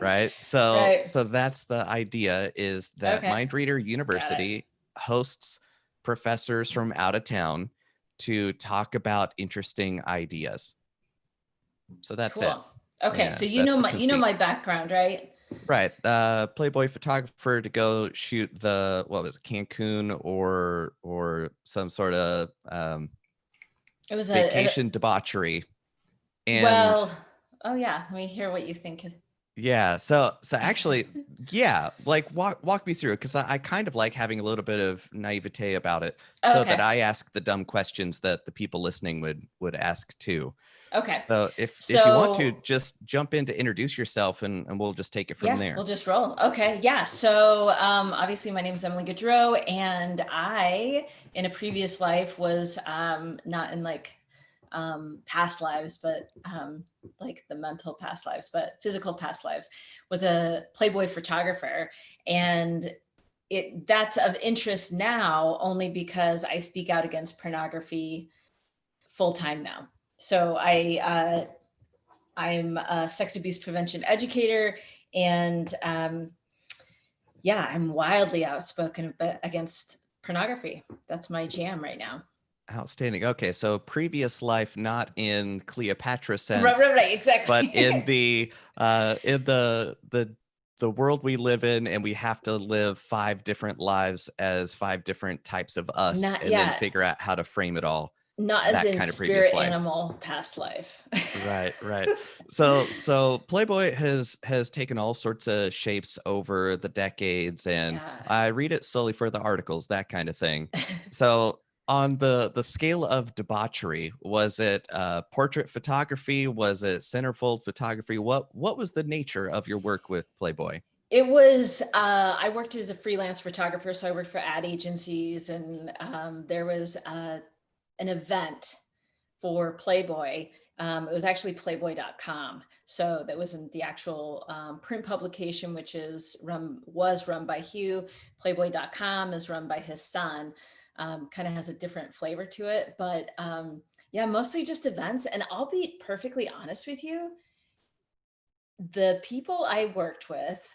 right? So Right. so that's the idea, is that Okay. Mindreader Got it. University hosts professors from out of town to talk about interesting ideas. So that's it. Cool. Okay, Yeah, so that's the you know conceit. my background, right? Right. Playboy photographer to go shoot the, what was it, Cancun or some sort of It was vacation debauchery. And well, oh yeah, let me hear what you think. yeah, so actually, yeah, like walk me through it, because I kind of like having a little bit of naivete about it, Oh, so that okay. I ask the dumb questions that the people listening would ask too. Okay. So if you want to, So just jump in to introduce yourself, and we'll just take it from yeah, there. we'll just roll. Okay, yeah. So obviously, my name is Emily Gaudreau, and I, in a previous life, was not in like past lives, but like the mental past lives, but physical past lives, was a Playboy photographer, and that's of interest now only because I speak out against pornography full time now. So I'm a sex abuse prevention educator, and yeah, I'm wildly outspoken against pornography. That's my jam right now. Outstanding. Okay, so previous life, not in Cleopatra Right, sense, right, right, but exactly. in the world we live in, and we have to live 5 different lives as 5 different types of us, Not and then yet. figure out how to frame it all. Not as That in kind of previous spirit life. animal past life. Right, right. So Playboy has taken all sorts of shapes over the decades, and Yeah. I read it slowly for the articles, that kind of thing. So on the scale of debauchery, was it portrait photography? Was it centerfold photography? What was the nature of your work with Playboy? It was, I worked as a freelance photographer, so I worked for ad agencies, and there was an event for Playboy. It was actually playboy.com. So that wasn't the actual print publication, which was run by Hugh. Playboy.com is run by his son. Kind of has a different flavor to it. But yeah, mostly just events. And I'll be perfectly honest with you, the people I worked with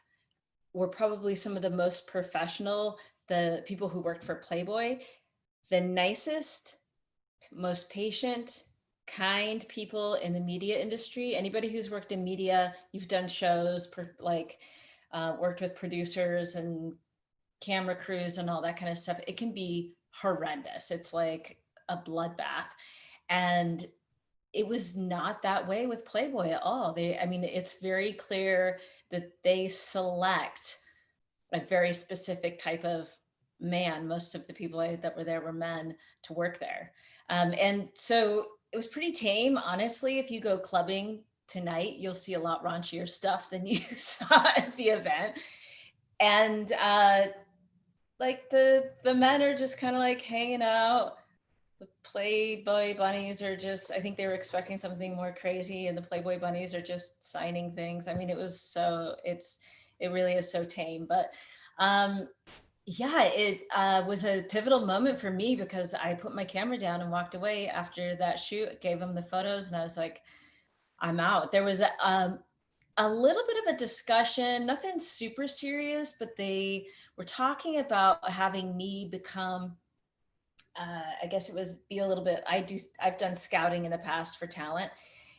were probably some of the most professional, the people who worked for Playboy, the nicest, most patient, kind people in the media industry. Anybody who's worked in media, you've done shows, like worked with producers and camera crews and all that kind of stuff. It can be horrendous. It's like a bloodbath. And it was not that way with Playboy at all. I mean, it's very clear that they select a very specific type of man. Most of the people that were there were men to work there. And so it was pretty tame. Honestly, if you go clubbing tonight, you'll see a lot raunchier stuff than you saw at the event. And like the men are just kind of like hanging out. The Playboy bunnies are just, I think they were expecting something more crazy, and the Playboy bunnies are just signing things. I mean, it really is so tame. But um, yeah, it was a pivotal moment for me because I put my camera down and walked away after that shoot, gave them the photos, and I was like, I'm out. There was a little bit of a discussion, nothing super serious, but they were talking about having me become, I guess it was be a little bit, I've done scouting in the past for talent.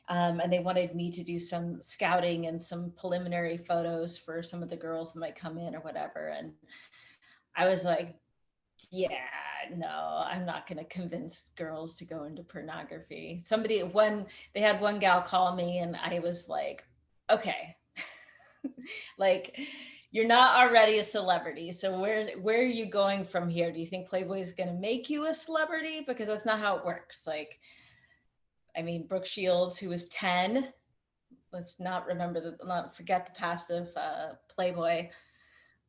And they wanted me to do some scouting and some preliminary photos for some of the girls that might come in or whatever. And I was like, yeah, no, I'm not going to convince girls to go into pornography. They had one gal call me, and I was like, okay, like, you're not already a celebrity. So where are you going from here? Do you think Playboy is going to make you a celebrity? Because that's not how it works. Like, I mean, Brooke Shields, who was 10, let's not forget the past of Playboy,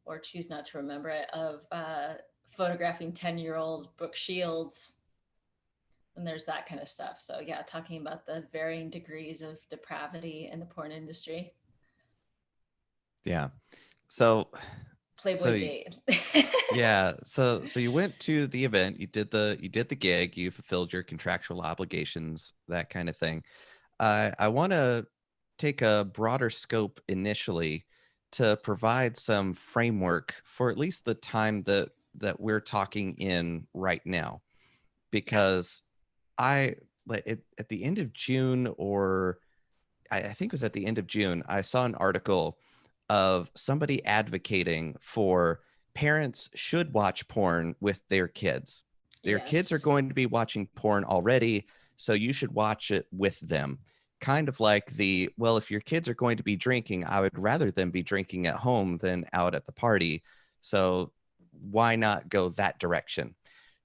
or choose not to remember it, of photographing 10-year-old Brooke Shields. And there's that kind of stuff. So yeah, talking about the varying degrees of depravity in the porn industry. Yeah. So Playboy so Gate. yeah, so you went to the event, you did the gig, you fulfilled your contractual obligations, that kind of thing. I want to take a broader scope initially to provide some framework for at least the time that we're talking in right now, Yeah. because I at the end of June, or I think it was at the end of June, I saw an article of somebody advocating for parents should watch porn with their kids. Their kids are Yes. going to be watching porn already, so you should watch it with them. Kind of like the, well, if your kids are going to be drinking, I would rather them be drinking at home than out at the party. So why not go that direction?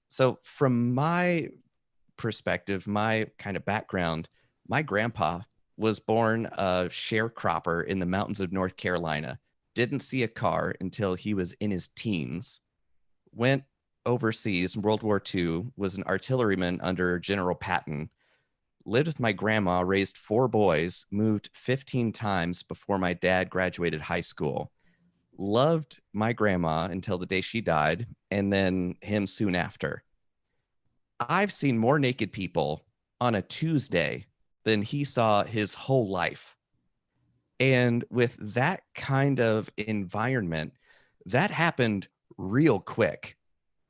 So, from my perspective, my kind of background, my grandpa was born a sharecropper in the mountains of North Carolina, didn't see a car until he was in his teens, went overseas in World War II, was an artilleryman under General Patton, lived with my grandma, raised four boys, moved 15 times before my dad graduated high school, loved my grandma until the day she died, and then him soon after. I've seen more naked people on a Tuesday than he saw his whole life. And with that kind of environment, that happened real quick.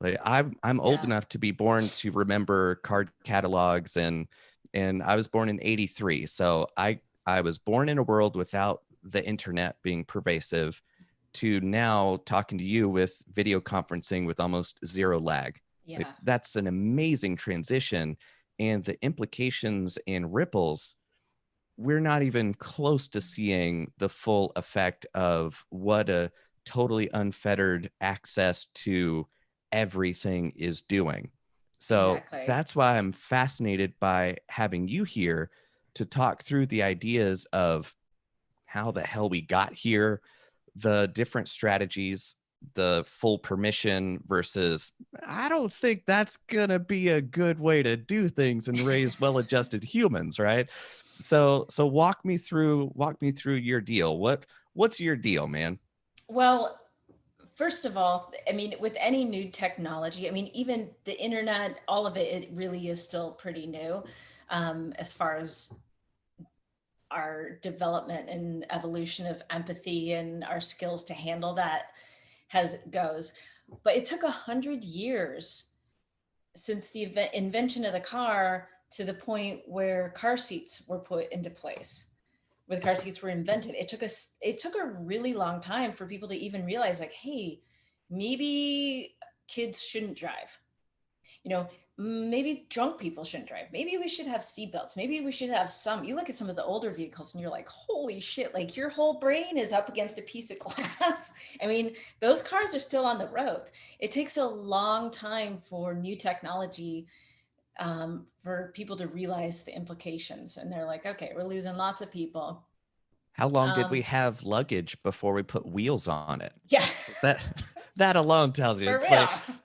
Like I'm old Yeah. enough to be born to remember card catalogs, and I was born in 83. So I was born in a world without the internet being pervasive, to now talking to you with video conferencing with almost zero lag. Like, Yeah. that's an amazing transition. And the implications and ripples, we're not even close to seeing the full effect of what a totally unfettered access to everything is doing. So Exactly. that's why I'm fascinated by having you here to talk through the ideas of how the hell we got here, the different strategies, the full permission versus, I don't think that's gonna be a good way to do things and raise well-adjusted humans, right? So walk me through your deal. What's your deal, man? Well, first of all, I mean, with any new technology, I mean, even the internet, all of it, it really is still pretty new, as far as our development and evolution of empathy and our skills to handle that has goes. But it took 100 years since the invention of the car to the point where car seats were put into place, where the car seats were invented. It took a really long time for people to even realize, like, hey, maybe kids shouldn't drive. You know, maybe drunk people shouldn't drive. Maybe we should have seatbelts. Maybe we should have some. You look at some of the older vehicles and you're like, holy shit, like your whole brain is up against a piece of glass. I mean, those cars are still on the road. It takes a long time for new technology, for people to realize the implications. And they're like, okay, we're losing lots of people. How long did we Um, have luggage before we put wheels on it? yeah, That that alone tells you for it's like real.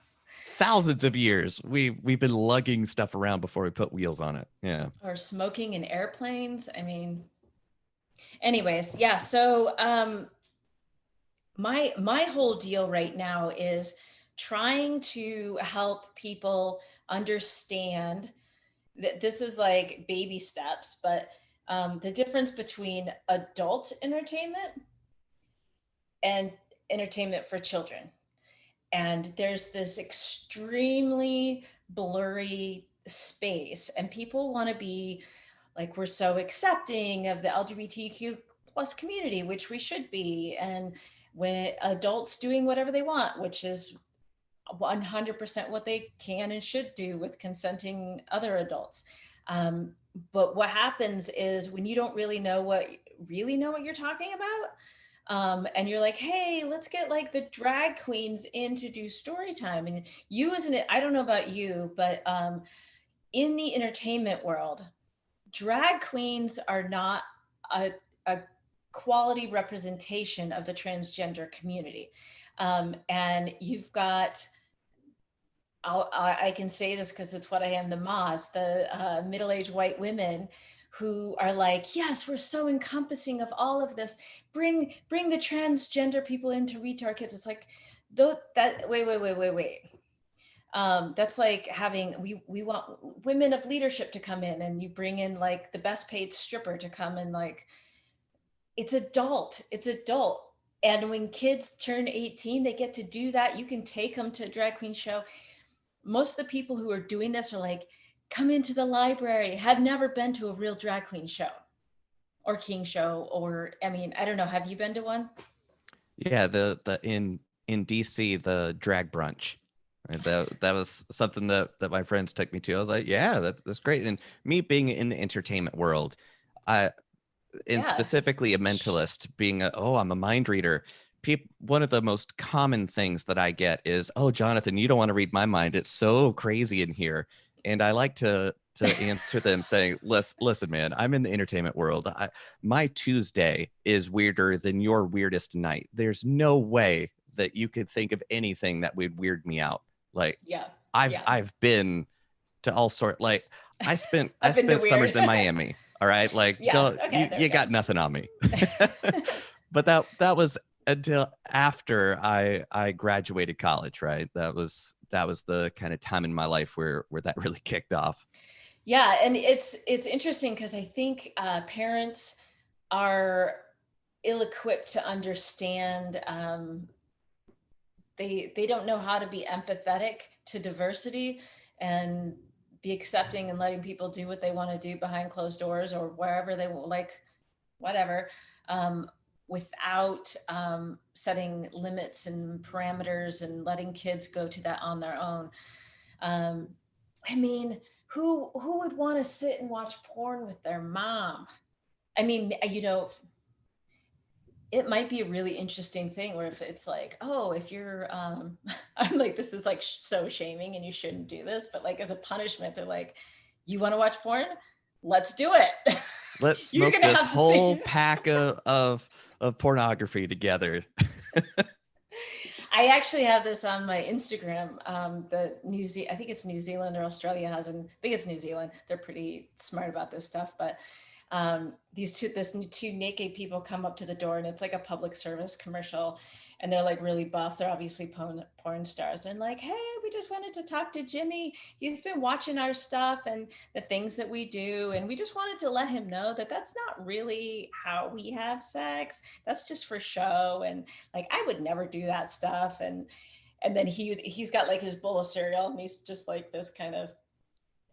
thousands of years we've been lugging stuff around before we put wheels on it. Yeah. Or smoking in airplanes. I mean, anyways, yeah. So my whole deal right now is trying to help people understand that this is like baby steps, but the difference between adult entertainment and entertainment for children. And there's this extremely blurry space, and people want to be like, we're so accepting of the LGBTQ plus community, which we should be, and when adults doing whatever they want, which is 100% what they can and should do with consenting other adults. um, but what happens is when you don't really know what you're talking about, and you're like, hey, let's get like the drag queens in to do story time. And you, isn't it? I don't know about you, but in the entertainment world, drag queens are not a, a quality representation of the transgender community. And you've got, I can say this because it's what I am, the Moz, the middle-aged white women who are like, yes, we're so encompassing of all of this. Bring the transgender people in to read to our kids. It's like, though that wait. That's like having, we want women of leadership to come in, and you bring in like the best paid stripper to come and like it's adult. It's adult. And when kids turn 18, they get to do that. You can take them to a drag queen show. Most of the people who are doing this are like, come into the library, have never been to a real drag queen show or king show. Or, I mean, I don't know. Have you been to one? Yeah, the in DC, the drag brunch. Right? That was something that my friends took me to. I was like, yeah, that's great. And me being in the entertainment world, I and Yeah. specifically a mentalist, being I'm a mind reader. One of the most common things that I get is, oh, Jonathan, you don't want to read my mind. It's so crazy in here. And I like to answer them saying, listen, man, I'm in the entertainment world. My Tuesday is weirder than your weirdest night. There's no way that you could think of anything that would weird me out. Like Yeah. I've Yeah. I've been to all sort like I I've been to spent weird. summers in Miami. All right. Like Yeah. don't Okay. There you we go. got nothing on me. But that was until after I graduated college, right? That was the kind of time in my life where that really kicked off. Yeah, and it's interesting because I think parents are ill-equipped to understand. They don't know how to be empathetic to diversity and be accepting and letting people do what they want to do behind closed doors or wherever they will, like whatever, um, without setting limits and parameters and letting kids go to that on their own. Um, I mean, who would want to sit and watch porn with their mom? I mean, it might be a really interesting thing where if it's like, oh, if you're, I'm like, this is like so shaming and you shouldn't do this, but like as a punishment, they're like, you want to watch porn? Let's do it. Let's You're smoke gonna this have to whole see. pack of pornography together. I actually have this on my Instagram. I think it's New Zealand or Australia has, and I think it's New Zealand. They're pretty smart about this stuff. But this two naked people come up to the door, and it's like a public service commercial, and they're like really buff. They're obviously porn stars. They're like, "Hey, we just wanted to talk to Jimmy. He's been watching our stuff and the things that we do, and we just wanted to let him know that that's not really how we have sex. That's just for show and." Like I would never do that stuff. And then he's got like his bowl of cereal and he's just like this kind of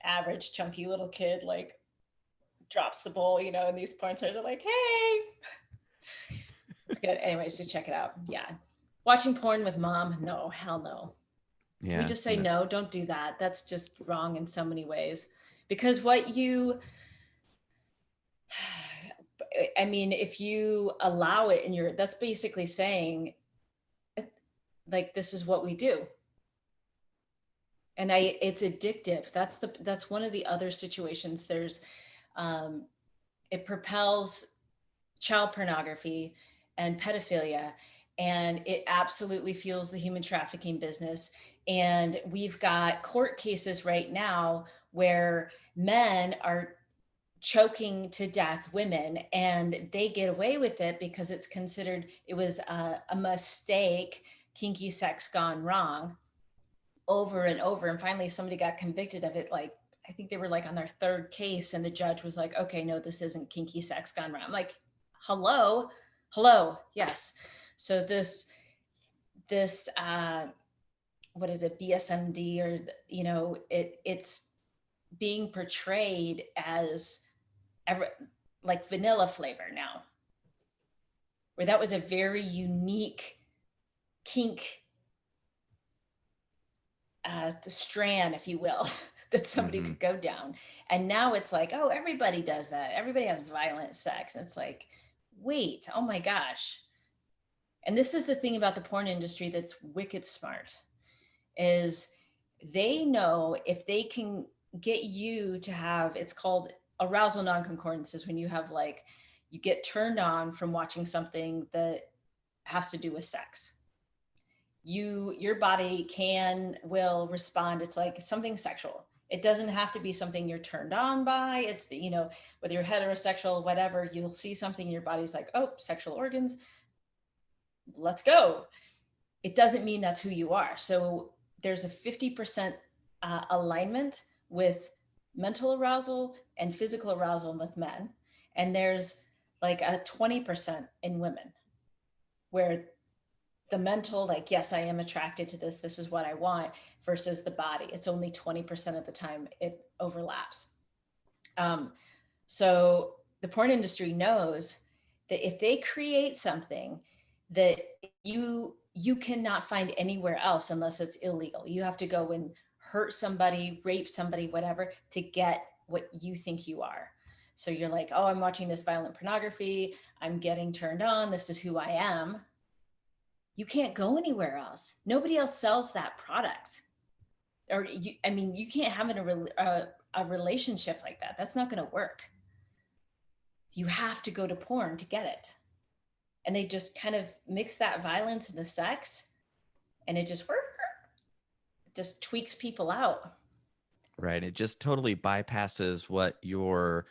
average chunky little kid, like drops the bowl, and these porn stars are like, hey, it's good. Anyways, just check it out. Yeah. Watching porn with mom, no, hell no. Can we Yeah. just say No. no? Don't do that. That's just wrong in so many ways. Because what you I mean, if you allow it and that's basically saying like this is what we do. And it's addictive. That's one of the other situations. Um it propels child pornography and pedophilia, and it absolutely fuels the human trafficking business. And we've got court cases right now where men are choking to death women, and they get away with it because it's considered it was a mistake, kinky sex gone wrong, over and over. And finally somebody got convicted of it, like I think they were like on their third case, and the judge was like, okay, no, this isn't kinky sex gone wrong. I'm like, hello, yes. So this what is it, BSMD, or it's being portrayed as ever like vanilla flavor now, where that was a very unique kink the strand, if you will, that somebody Hmm. could go down. And now it's like, oh, everybody does that. Everybody has violent sex. And it's like, wait, oh my gosh. And this is the thing about the porn industry that's wicked smart is they know if they can get you to have, it's called arousal non-concordances, when you have like, you get turned on from watching something that has to do with sex. Your body will respond. It's like something sexual. It doesn't have to be something you're turned on by. It's whether you're heterosexual, whatever, you'll see something in your body's like, oh, sexual organs, let's go. It doesn't mean that's who you are. So there's a 50% alignment with mental arousal and physical arousal with men, and there's like a 20% in women, where the mental, like, yes, I am attracted to this is what I want, versus the body, it's only 20% of the time it overlaps. Um, so the porn industry knows that if they create something that you cannot find anywhere else unless it's illegal, you have to go and hurt somebody, rape somebody, whatever, to get what you think you are. So you're like, oh, I'm watching this violent pornography, I'm getting turned on, this is who I am. You can't go anywhere else. Nobody else sells that product. Or you, I mean, you can't have a relationship like that. That's not going to work. You have to go to porn to get it. And they just kind of mix that violence and the sex, and it just tweaks people out. Right. It just totally bypasses what you're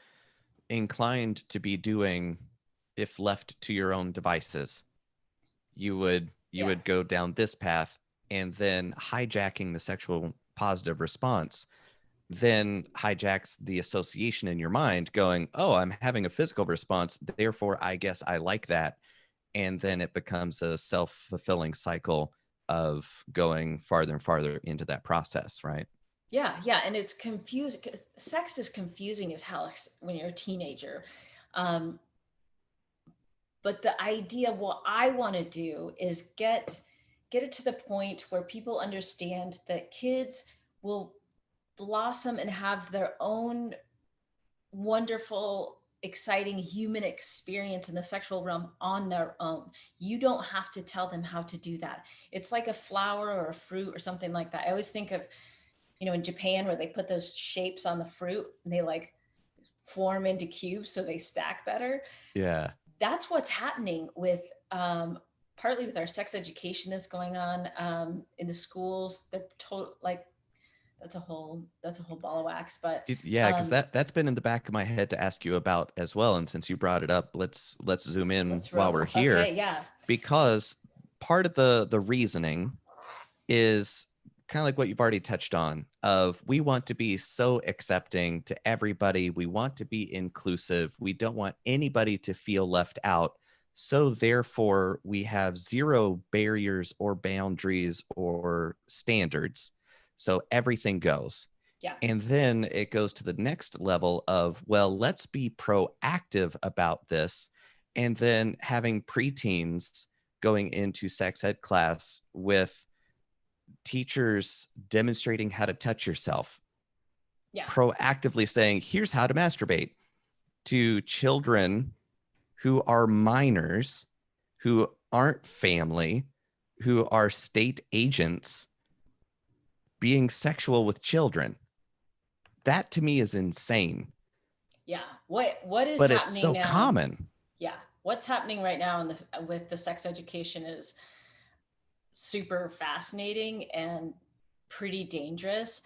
inclined to be doing if left to your own devices. You Yeah. would go down this path, and then hijacking the sexual positive response then hijacks the association in your mind going, oh, I'm having a physical response, therefore I guess I like that. And then it becomes a self-fulfilling cycle of going farther and farther into that process, right? Yeah, yeah, and it's confusing. Sex is confusing as hell when you're a teenager. Um, but the idea, what I want to do is get it to the point where people understand that kids will blossom and have their own wonderful, exciting human experience in the sexual realm on their own. You don't have to tell them how to do that. It's like a flower or a fruit or something like that. I always think of, in Japan, where they put those shapes on the fruit and they like form into cubes so they stack better. Yeah. That's what's happening with partly with our sex education that's going on in the schools. They're total like that's a whole ball of wax. But Yeah, because that's been in the back of my head to ask you about as well. And since you brought it up, let's zoom in let's while we're roll. here, Okay, yeah, because part of the reasoning is kind of like what you've already touched on of we want to be so accepting to everybody, we want to be inclusive, we don't want anybody to feel left out, so therefore we have zero barriers or boundaries or standards, so everything goes. yeah, And then it goes to the next level of, well, let's be proactive about this, and then having preteens going into sex ed class with teachers demonstrating how to touch yourself, yeah, proactively saying, here's how to masturbate, to children who are minors, who aren't family, who are state agents being sexual with children. That to me is insane. yeah. What is But it's happening so now? common. Yeah, what's happening right now with the sex education is super fascinating and pretty dangerous.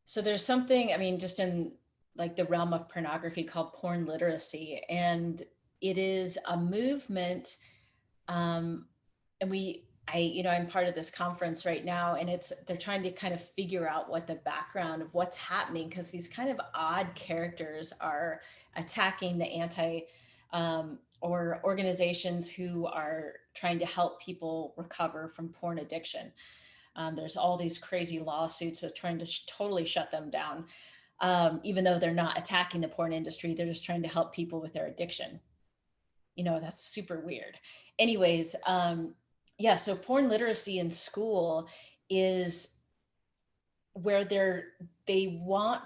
So there's something, I mean, just in like the realm of pornography, called porn literacy, and it is a movement. Um, and I'm part of this conference right now, and they're trying to kind of figure out what the background of what's happening, because these kind of odd characters are attacking the or organizations who are trying to help people recover from porn addiction. There's all these crazy lawsuits that are trying to totally shut them down. Even though they're not attacking the porn industry, they're just trying to help people with their addiction. That's super weird. Anyways, yeah, so porn literacy in school is where they want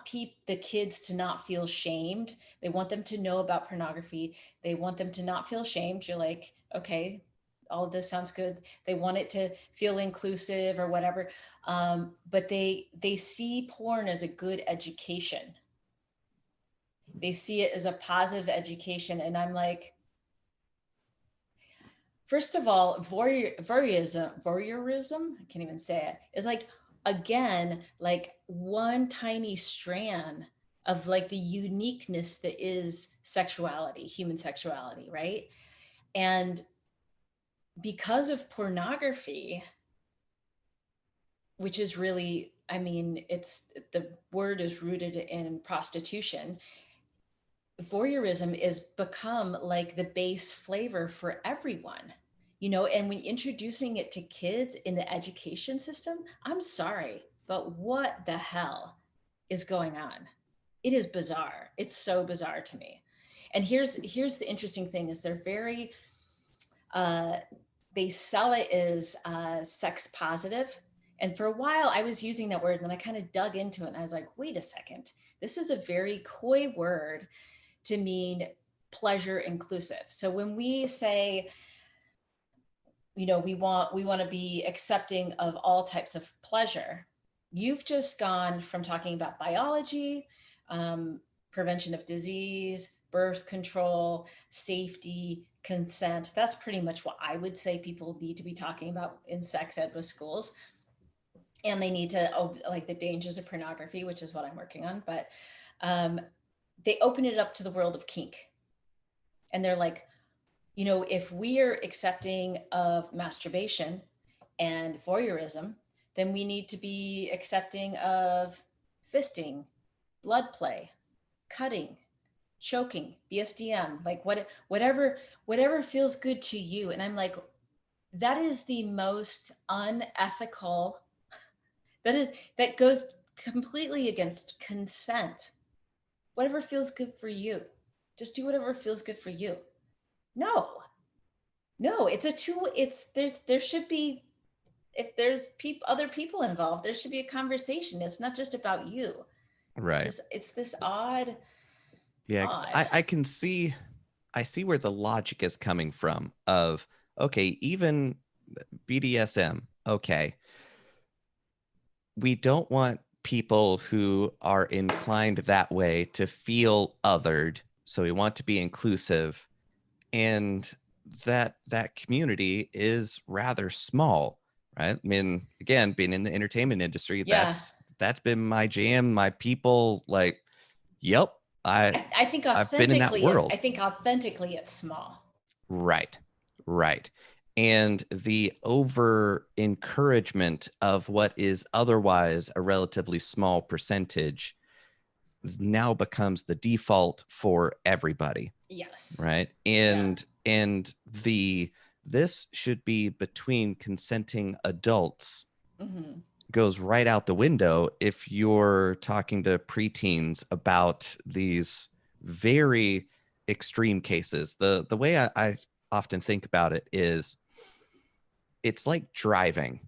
the kids to not feel shamed. They want them to know about pornography. They want them to not feel shamed. You're like, okay, all of this sounds good. They want it to feel inclusive or whatever. But they see porn as a good education. They see it as a positive education. And I'm like, first of all, voyeurism, I can't even say it, is like, again, like one tiny strand of like the uniqueness that is sexuality, human sexuality, right? And because of pornography, which is really, I mean, the word is rooted in prostitution. voyeurism is become like the base flavor for everyone, you know, and when introducing it to kids in the education system, I'm sorry, but what the hell is going on? It is bizarre. It's so bizarre to me. And here's the interesting thing is they're very uh, they sell it as sex positive. And for a while, I was using that word, and then I kind of dug into it, and I was like, wait a second, this is a very coy word to mean pleasure inclusive. So when we say, you know, we want to be accepting of all types of pleasure, you've just gone from talking about biology, um, prevention of disease, birth control, safety, consent. That's pretty much what I would say people need to be talking about in sex ed with schools. And they need to, like, the dangers of pornography, which is what I'm working on. But um, they open it up to the world of kink. And they're like, you know, if we are accepting of masturbation and voyeurism, then we need to be accepting of fisting, blood play, cutting, choking, BSDM, like whatever feels good to you. And I'm like, that is the most unethical. That goes completely against consent. Whatever feels good for you. Just do whatever feels good for you. No, no, it's a two. It's there should be, if there's other people involved, there should be a conversation. It's not just about you. Right. It's this odd, Yeah, 'cause odd. I see where the logic is coming from of, okay, even BDSM, okay, we don't want people who are inclined that way to feel othered, so we want to be inclusive, and that community is rather small, right? I mean, again, being in the entertainment industry, Yeah, that's been my jam, my people, like, yep, I think I've been in that authentically, world. it's small. Right. Right. And the over encouragement of what is otherwise a relatively small percentage now becomes the default for everybody, Yes. right? Yeah. And the this should be between consenting adults Hmm. goes right out the window if you're talking to preteens about these very extreme cases. The way I often think about it is it's like driving.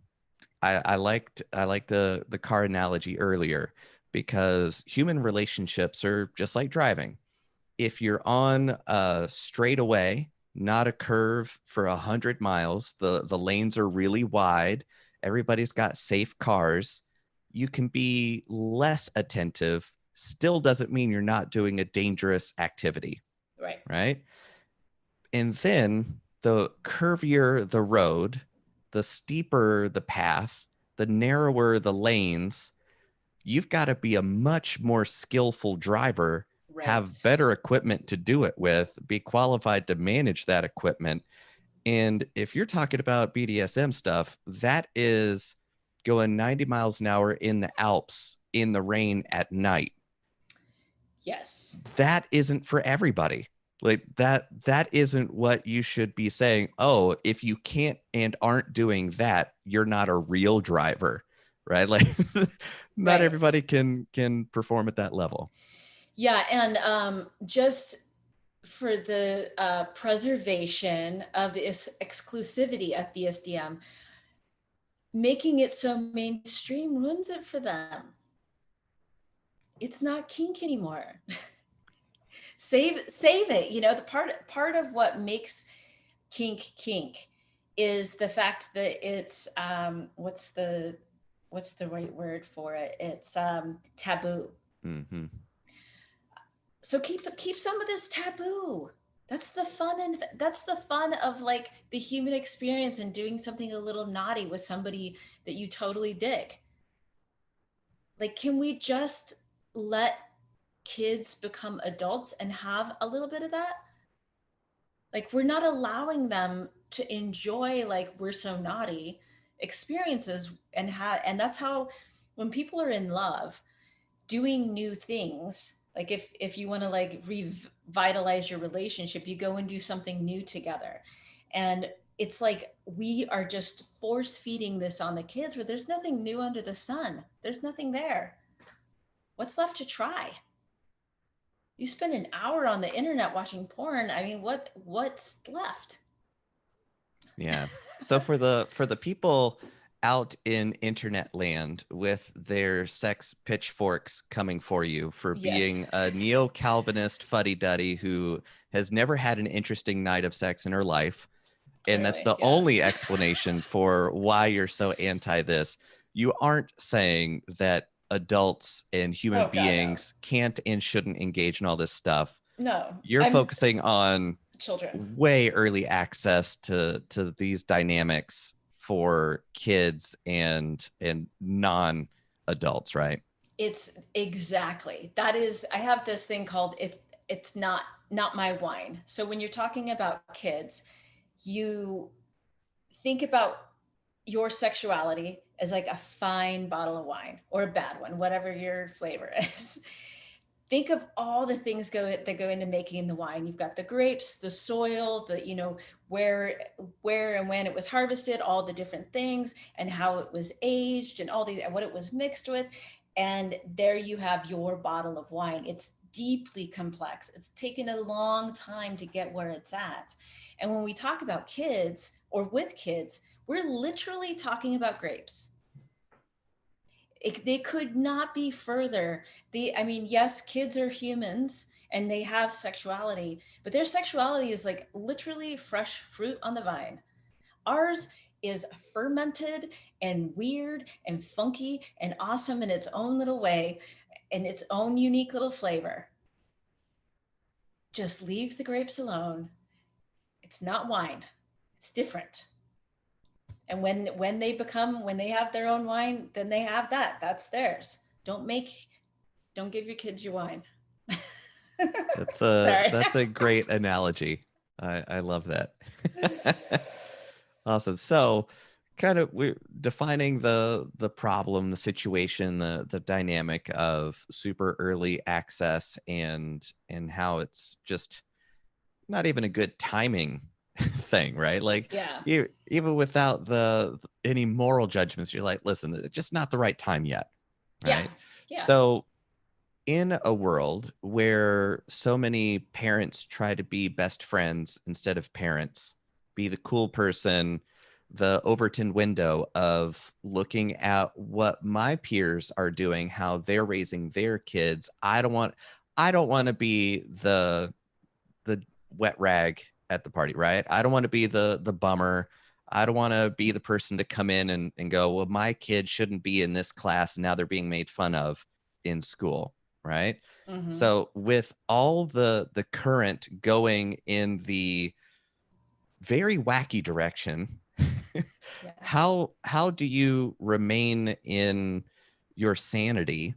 I liked the car analogy earlier because human relationships are just like driving. If you're on a straightaway, not a curve for 100 miles, the lanes are really wide, everybody's got safe cars, you can be less attentive, still doesn't mean you're not doing a dangerous activity, Right. right? And then the curvier the road, the steeper the path, the narrower the lanes, you've got to be a much more skillful driver, Right. have better equipment to do it with, be qualified to manage that equipment. And if you're talking about BDSM stuff, that is going 90 miles an hour in the Alps in the rain at night. Yes. That isn't for everybody. Like that isn't what you should be saying. Oh, if you can't and aren't doing that, you're not a real driver, right? Like not Right. everybody can perform at that level. Yeah. And just for the preservation of the exclusivity of BSDM, making it so mainstream ruins it for them. It's not kink anymore. Save it. You know, the part of what makes kink is the fact that it's what's the right word for it? It's taboo. Mm-hmm. So keep some of this taboo. That's the fun, and that's the fun of like the human experience and doing something a little naughty with somebody that you totally dig. Like, can we just let kids become adults and have a little bit of that? Like, we're not allowing them to enjoy, like, we're so naughty experiences. And that's how, when people are in love doing new things, like if you want to like vitalize your relationship, you go and do something new together. And it's like we are just force feeding this on the kids where there's nothing new under the sun. There's nothing there. What's left to try? You spend an hour on the internet watching porn. I mean, what's left? Yeah. So for the people out in internet land with their sex pitchforks coming for you for Yes, being a neo-Calvinist fuddy-duddy who has never had an interesting night of sex in her life, and that's clearly. the Yeah. only explanation for why you're so anti this, you aren't saying that adults and human Oh God, no. beings can't and shouldn't engage in all this stuff. No. You're I'm focusing on children. way early access to these dynamics for kids and non adults, right? It's exactly. That is, I have this thing called it's not my wine. So when you're talking about kids, you think about your sexuality as like a fine bottle of wine or a bad one, whatever your flavor is. Think of all the things that go into making the wine. You've got the grapes, the soil, the where and when it was harvested, all the different things, and how it was aged, and all the what it was mixed with, and there you have your bottle of wine. It's deeply complex. It's taken a long time to get where it's at. And when we talk about kids or with kids, we're literally talking about grapes. They could not be further. I mean, yes, kids are humans and they have sexuality, but their sexuality is like literally fresh fruit on the vine. Ours is fermented and weird and funky and awesome in its own little way and its own unique little flavor. Just leave the grapes alone. It's not wine. It's different. And when they have their own wine, then they have that. That's theirs. Don't give your kids your wine. Sorry. That's a great analogy. I love that. Awesome. So kind of we're defining the problem, the situation, the dynamic of super early access and how it's just not even a good timing thing, right? Like Yeah. you even without the any moral judgments, you're like, listen, it's just not the right time yet, Yeah. right? Yeah. So in a world where so many parents try to be best friends instead of parents, be the cool person, the Overton window of looking at what my peers are doing, how they're raising their kids. I don't want to be the wet rag at the party, right? I don't want to be the bummer. I don't want to be the person to come in and go, well, my kid shouldn't be in this class and now they're being made fun of in school, right? Mm-hmm. So with all the current going in the very wacky direction, Yeah. how do you remain in your sanity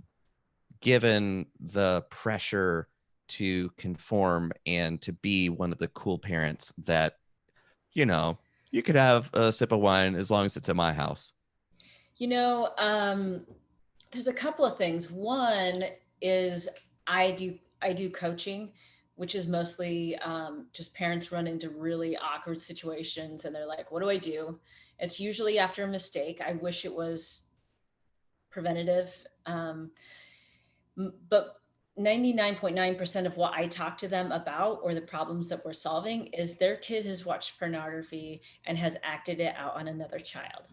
given the pressure to conform and to be one of the cool parents that, you know, you could have a sip of wine as long as it's at my house. You know, there's a couple of things. One is I do coaching, which is mostly just parents run into really awkward situations and they're like, "What do I do?" It's usually after a mistake. I wish it was preventative, but 99.9% of what I talk to them about or the problems that we're solving is their kid has watched pornography and has acted it out on another child.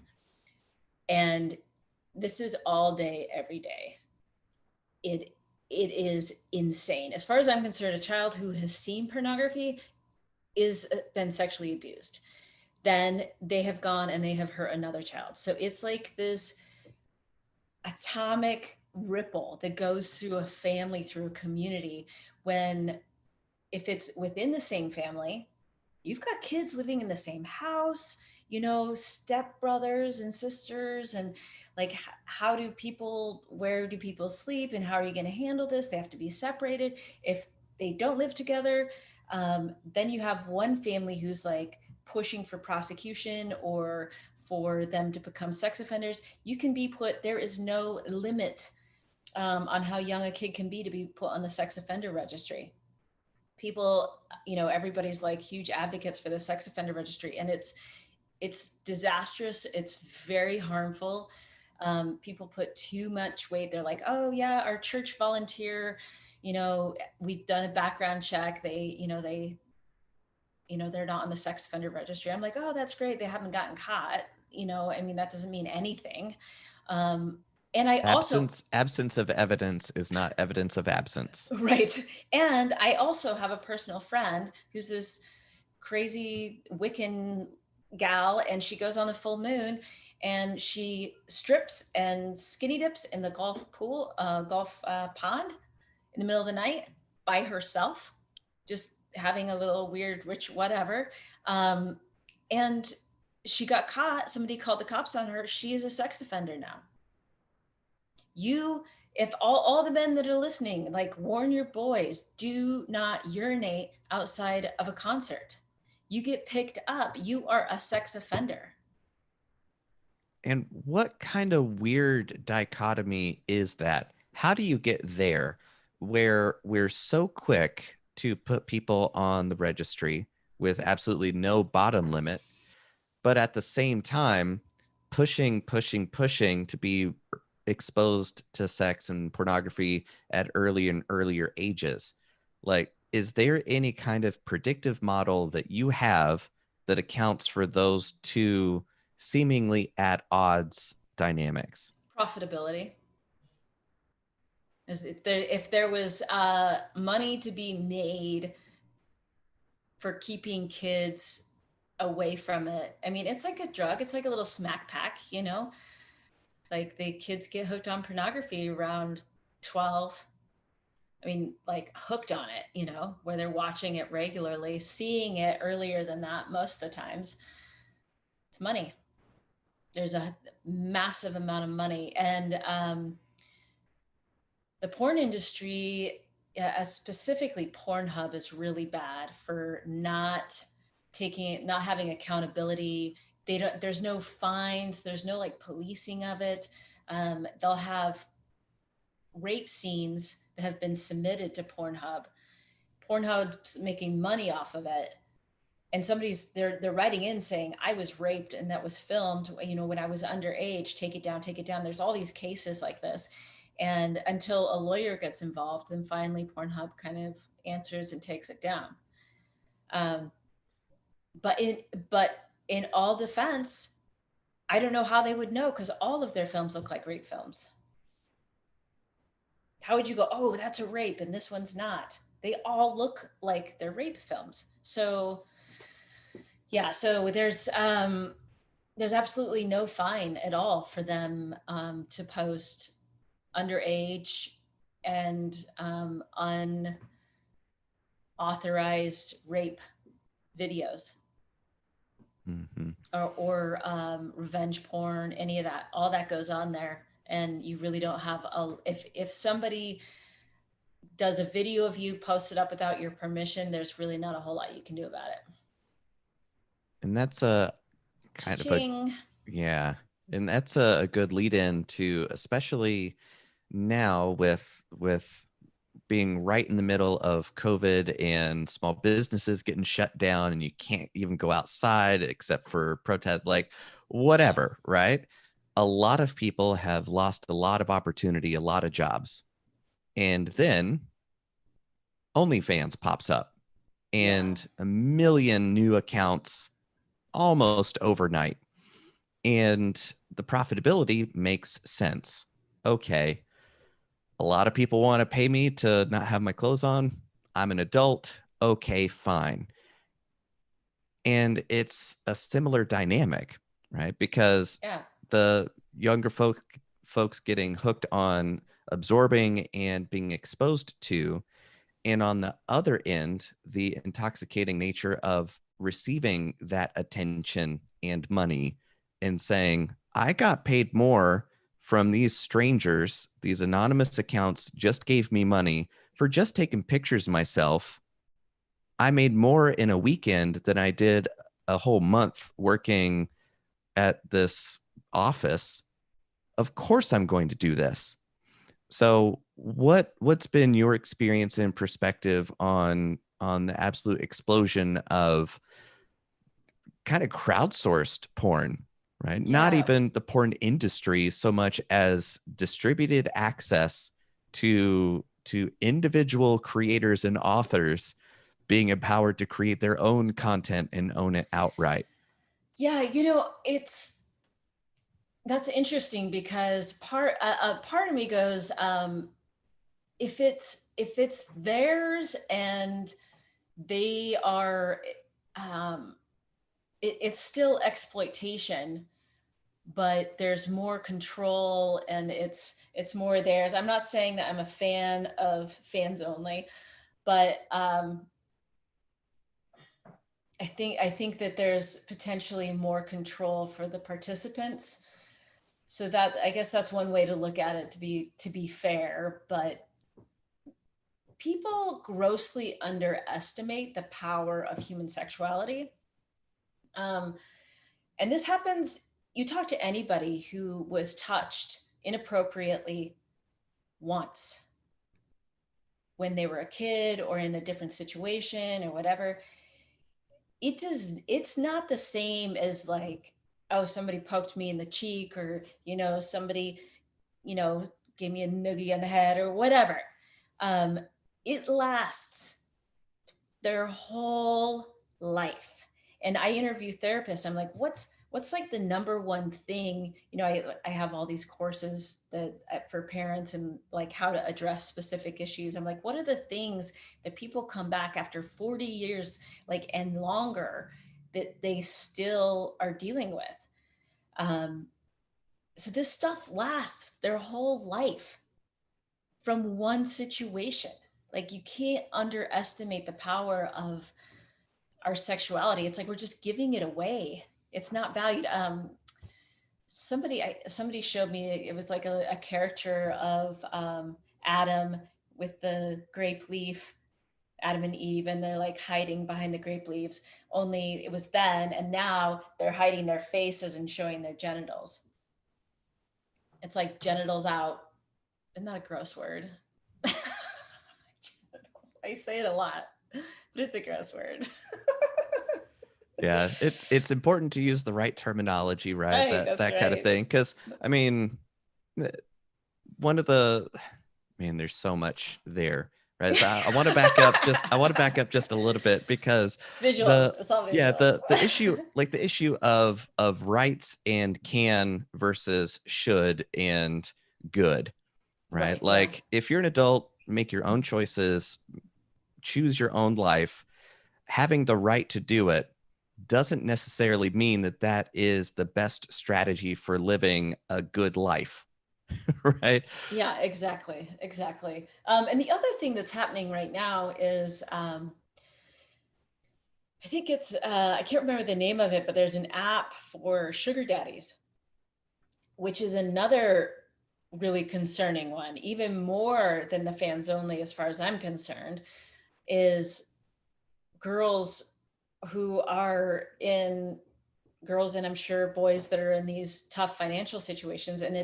And this is all day, every day. It it is insane. As far as I'm concerned, a child who has seen pornography is been sexually abused. Then they have gone and they have hurt another child. So it's like this atomic ripple that goes through a family, through a community. When if it's within the same family, you've got kids living in the same house, you know, step brothers and sisters, and like how do people, where do people sleep, and how are you going to handle this? They have to be separated. If they don't live together, then you have one family who's like pushing for prosecution or for them to become sex offenders. You can be put, there is no limit on how young a kid can be to be put on the sex offender registry. people, everybody's like huge advocates for the sex offender registry, and it's disastrous. It's very harmful. People put too much weight. They're like, oh yeah, our church volunteer, we've done a background check. They're not on the sex offender registry. I'm like, oh, that's great. They haven't gotten caught. I mean, that doesn't mean anything. Um, and I also, Absence of evidence is not evidence of absence. right. And I also have a personal friend who's this crazy Wiccan gal, and she goes on the full moon and she strips and skinny dips in the golf pond in the middle of the night by herself, just having a little weird rich whatever. Um, and she got caught. Somebody called the cops on her. She is a sex offender now. You, if all the men that are listening, like, warn your boys, do not urinate outside of a concert. You get picked up, you are a sex offender. And what kind of weird dichotomy is that? How do you get there where we're so quick to put people on the registry with absolutely no bottom limit, but at the same time, pushing to be exposed to sex and pornography at earlier and earlier ages? Like, is there any kind of predictive model that you have that accounts for those two seemingly at odds dynamics? Profitability. If there was money to be made for keeping kids away from it, I mean, it's like a drug. It's like a little smack pack, like the kids get hooked on pornography around 12. I mean, like hooked on it, where they're watching it regularly, seeing it earlier than that most of the times. It's money. There's a massive amount of money. And the porn industry, specifically Pornhub, is really bad for not having accountability. There's no fines, there's no like policing of it. They'll have rape scenes that have been submitted to Pornhub. Pornhub's making money off of it. And they're writing in saying, I was raped and that was filmed, when I was underage, take it down, take it down. There's all these cases like this. And until a lawyer gets involved, then finally Pornhub kind of answers and takes it down. Um, but in all defense, I don't know how they would know, because all of their films look like rape films. How would you go, oh, that's a rape and this one's not? They all look like they're rape films. So yeah, so there's absolutely no fine at all for them to post underage and unauthorized rape videos, Mm-hmm. or revenge porn, any of that. All that goes on there, and you really don't have if somebody does a video of you, post it up without your permission, there's really not a whole lot you can do about it. And that's a kind of a, Cha-ching. yeah. And that's a good lead in to, especially now with being right in the middle of COVID and small businesses getting shut down and you can't even go outside except for protests, like Yeah. whatever, right? A lot of people have lost a lot of opportunity, a lot of jobs. And then OnlyFans pops up Yeah. and a million new accounts almost overnight. And the profitability makes sense. Okay, a lot of people want to pay me to not have my clothes on. I'm an adult. Okay, fine. And it's a similar dynamic, right? Because Yeah. the younger folks getting hooked on absorbing and being exposed to, and on the other end, the intoxicating nature of receiving that attention and money and saying, I got paid more from these strangers. These anonymous accounts just gave me money for just taking pictures of myself. I made more in a weekend than I did a whole month working at this office. Of course, I'm going to do this. So what's been your experience and perspective on on the absolute explosion of kind of crowdsourced porn, right? Not Yeah. even the porn industry so much as distributed access to individual creators and authors being empowered to create their own content and own it outright. Yeah, that's interesting because part of me goes, if it's theirs and they are, um, it's still exploitation, but there's more control and it's more theirs. I'm not saying that I'm a fan of fans only, but I think that there's potentially more control for the participants. So that, I guess that's one way to look at it, to be fair, but people grossly underestimate the power of human sexuality. Um, and this happens, you talk to anybody who was touched inappropriately once when they were a kid or in a different situation or whatever. It's not the same as like, oh, somebody poked me in the cheek, or somebody you know gave me a noogie on the head or whatever. um it lasts their whole life. And I interview therapists. I'm like, what's like the number one thing? I have all these courses that for parents and like how to address specific issues. I'm like, what are the things that people come back after 40 years, like, and longer, that they still are dealing with? Um, so this stuff lasts their whole life from one situation. Like, you can't underestimate the power of our sexuality. It's like we're just giving it away. It's not valued. Somebody showed me, it was like a caricature of Adam with the grape leaf, Adam and Eve, and they're like hiding behind the grape leaves. Only it was then, and now they're hiding their faces and showing their genitals. It's like genitals out. Isn't that a gross word? I say it a lot, but it's a gross word. Yeah, it's important to use the right terminology, right? Right, That that's that kind of right. thing. Because I mean, eh, one of the man, there's so much there, right? So I want to back up just a little bit because Visuals. the It's all yeah visuals. the issue, like the issue of rights and can versus should and good, right? Right. Yeah. Like if you're an adult, make your own choices, choose your own life. Having the right to do it doesn't necessarily mean that that is the best strategy for living a good life, right? Yeah. Exactly. Exactly. And the other thing that's happening right now is, I think I can't remember the name of it, but there's an app for sugar daddies, which is another really concerning one, even more than the fans only, as far as I'm concerned, is girls who are in girls, and I'm sure boys that are in these tough financial situations. And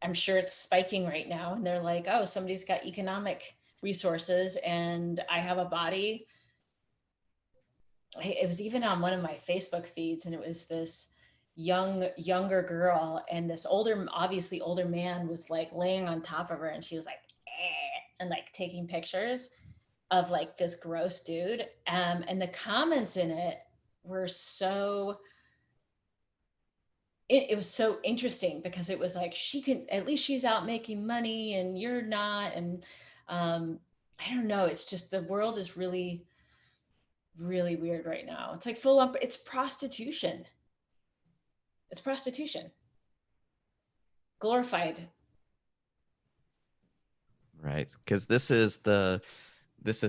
I'm sure it's spiking right now. And they're like, oh, somebody's got economic resources and I have a body. It was even on one of my Facebook feeds, and it was this younger girl, and this obviously older man was like laying on top of her, and she was like, and like taking pictures of like this gross dude. And the comments in it were it was so interesting, because it was like, she can, at least she's out making money and you're not. And I don't know, it's just, the world is really, really weird right now. It's like full up, it's prostitution glorified. Right, because this is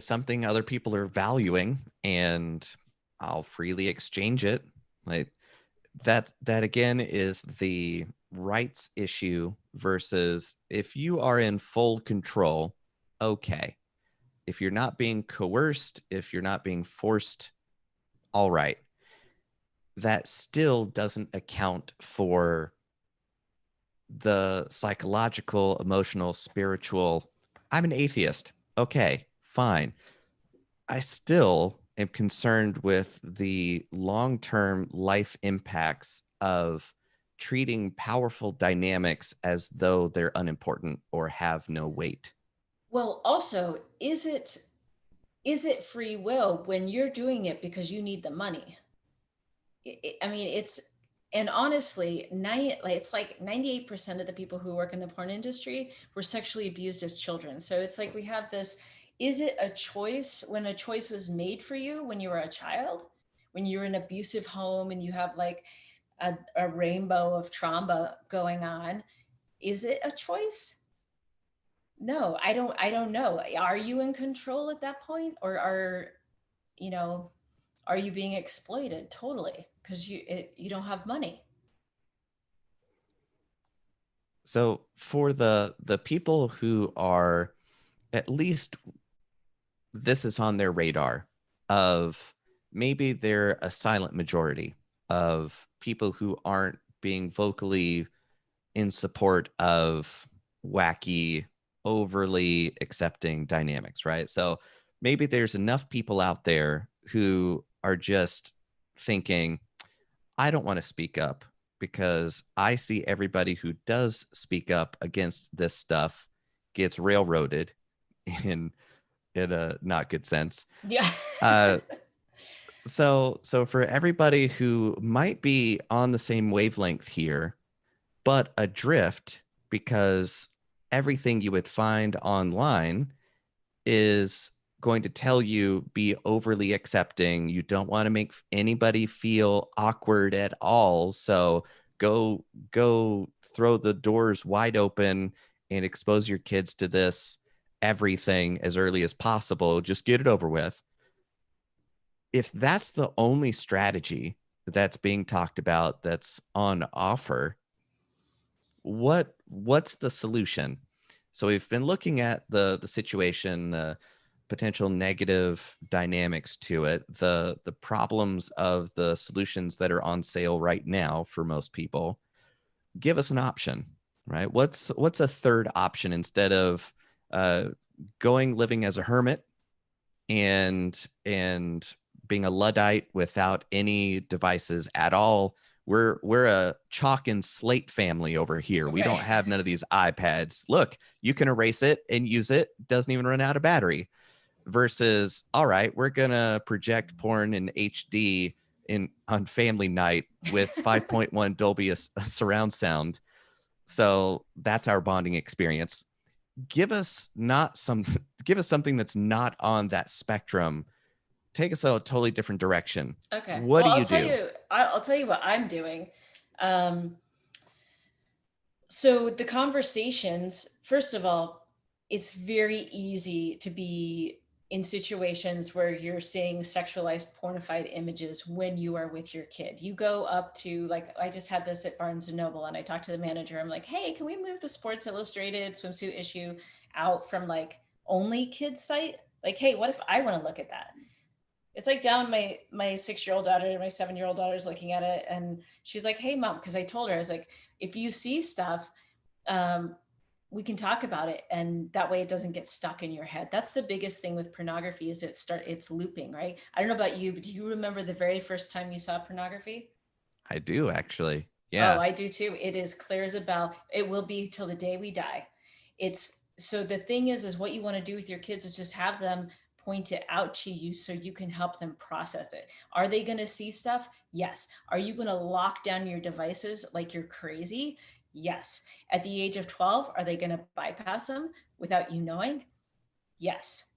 something other people are valuing, and I'll freely exchange it. Like that again is the rights issue versus if you are in full control. Okay, if you're not being coerced, if you're not being forced, all right. That still doesn't account for the psychological, emotional, spiritual. I'm an atheist. Okay, fine. I still am concerned with the long-term life impacts of treating powerful dynamics as though they're unimportant or have no weight. Well, also, is it free will when you're doing it because you need the money? I mean, and honestly, it's like 98% of the people who work in the porn industry were sexually abused as children. So it's like we have this, is it a choice when a choice was made for you when you were a child? When you're in an abusive home and you have like a rainbow of trauma going on, is it a choice? No, I don't know. Are you in control at that point, or you know, are you being exploited totally because you don't have money? So for the people who are, at least this is on their radar, of maybe they're a silent majority of people who aren't being vocally in support of wacky, overly accepting dynamics, right? So maybe there's enough people out there who are just thinking, I don't want to speak up because I see everybody who does speak up against this stuff gets railroaded in a not good sense. Yeah. Uh, so for everybody who might be on the same wavelength here, but adrift because everything you would find online is going to tell you be overly accepting. You don't want to make anybody feel awkward at all. So go throw the doors wide open and expose your kids to this everything as early as possible. Just get it over with. If that's the only strategy that's being talked about that's on offer, what's the solution? So we've been looking at the situation, the potential negative dynamics to it, the problems of the solutions that are on sale right now for most people. Give us an option, right? What's a third option instead of uh, going living as a hermit and being a luddite without any devices at all? We're a chalk and slate family over here. We Okay. don't have none of these iPads. Look, you can erase it and use it. Doesn't even run out of battery. Versus, all right, we're gonna project porn in HD in on family night with 5.1 Dolby surround sound. So that's our bonding experience. Give us not some give us something that's not on that spectrum. Take us a totally different direction. Okay. What Well, do I'll you tell do? you. I'll tell you what I'm doing. Um, so the conversations, first of all, it's very easy to be in situations where you're seeing sexualized pornified images when you are with your kid. You go up to, like, I just had this at Barnes and Noble and I talked to the manager. I'm like, hey, can we move the Sports Illustrated swimsuit issue out from like only kids site? Like, hey, what if I want to look at that? It's like down my 6-year-old daughter, my 7-year-old daughter's looking at it, and she's like, "Hey, mom," because I told her I was like, "If you see stuff, um, we can talk about it, and that way it doesn't get stuck in your head." That's the biggest thing with pornography is it's looping, right? I don't know about you, but do you remember the very first time you saw pornography? I do actually. Oh, Yeah. I do too. It is clear as a bell. It will be till the day we die. It's so the thing is what you want to do with your kids is just have them point it out to you so you can help them process it. Are they going to see stuff? Yes. Are you going to lock down your devices like you're crazy? Yes. At the age of 12, are they going to bypass them without you knowing? Yes.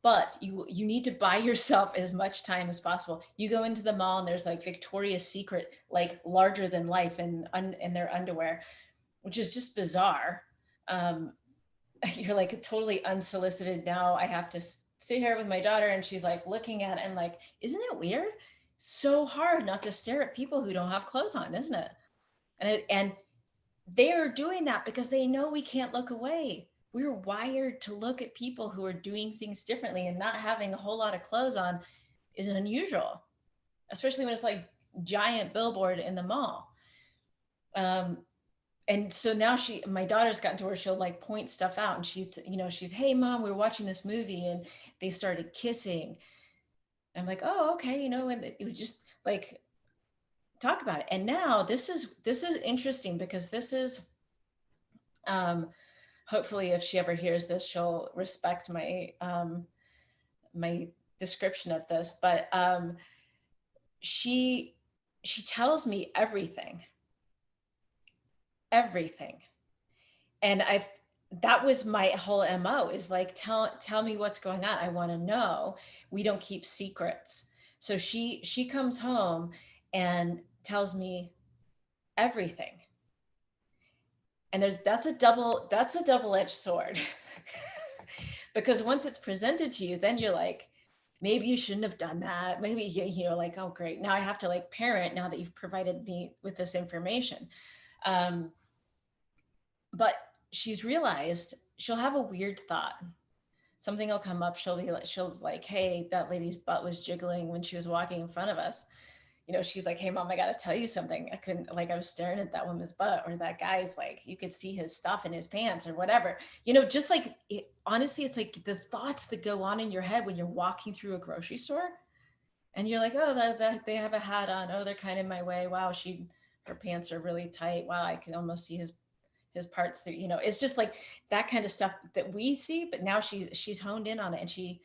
But you need to buy yourself as much time as possible. You go into the mall and there's like Victoria's Secret, like larger than life in their underwear, which is just bizarre. Um, you're like totally unsolicited. Now I have to sit here with my daughter and she's like looking at it and like, isn't it weird? So hard not to stare at people who don't have clothes on, isn't it? And they're doing that because they know we can't look away. We're wired to look at people who are doing things differently, and not having a whole lot of clothes on is unusual, especially when it's like giant billboard in the mall. Um, and so now my daughter's gotten to where she'll like point stuff out, and she's, hey mom, we were watching this movie and they started kissing. I'm like, oh, okay, and it would just like talk about it. And now this is interesting because this is um hopefully if she ever hears this, she'll respect my description of this. But she she tells me everything. And I've that was my whole MO, is like, tell me what's going on. I want to know. We don't keep secrets. So she comes home and tells me everything. And that's a double-edged sword. Because once it's presented to you, then you're like, maybe you shouldn't have done that. Maybe like, oh great, now I have to like parent now that you've provided me with this information. Um, but she's realized she'll have a weird thought. Something will come up. She'll like, hey, that lady's butt was jiggling when she was walking in front of us. She's like, hey mom, I gotta tell you something. I couldn't, like, I was staring at that woman's butt, or that guy's, like, you could see his stuff in his pants, or whatever. Just like honestly, it's like the thoughts that go on in your head when you're walking through a grocery store, and you're like, oh, they have a hat on. Oh, they're kind of in my way. Wow, her pants are really tight. Wow, I can almost see his parts through. It's just like that kind of stuff that we see. But now she's honed in on it, and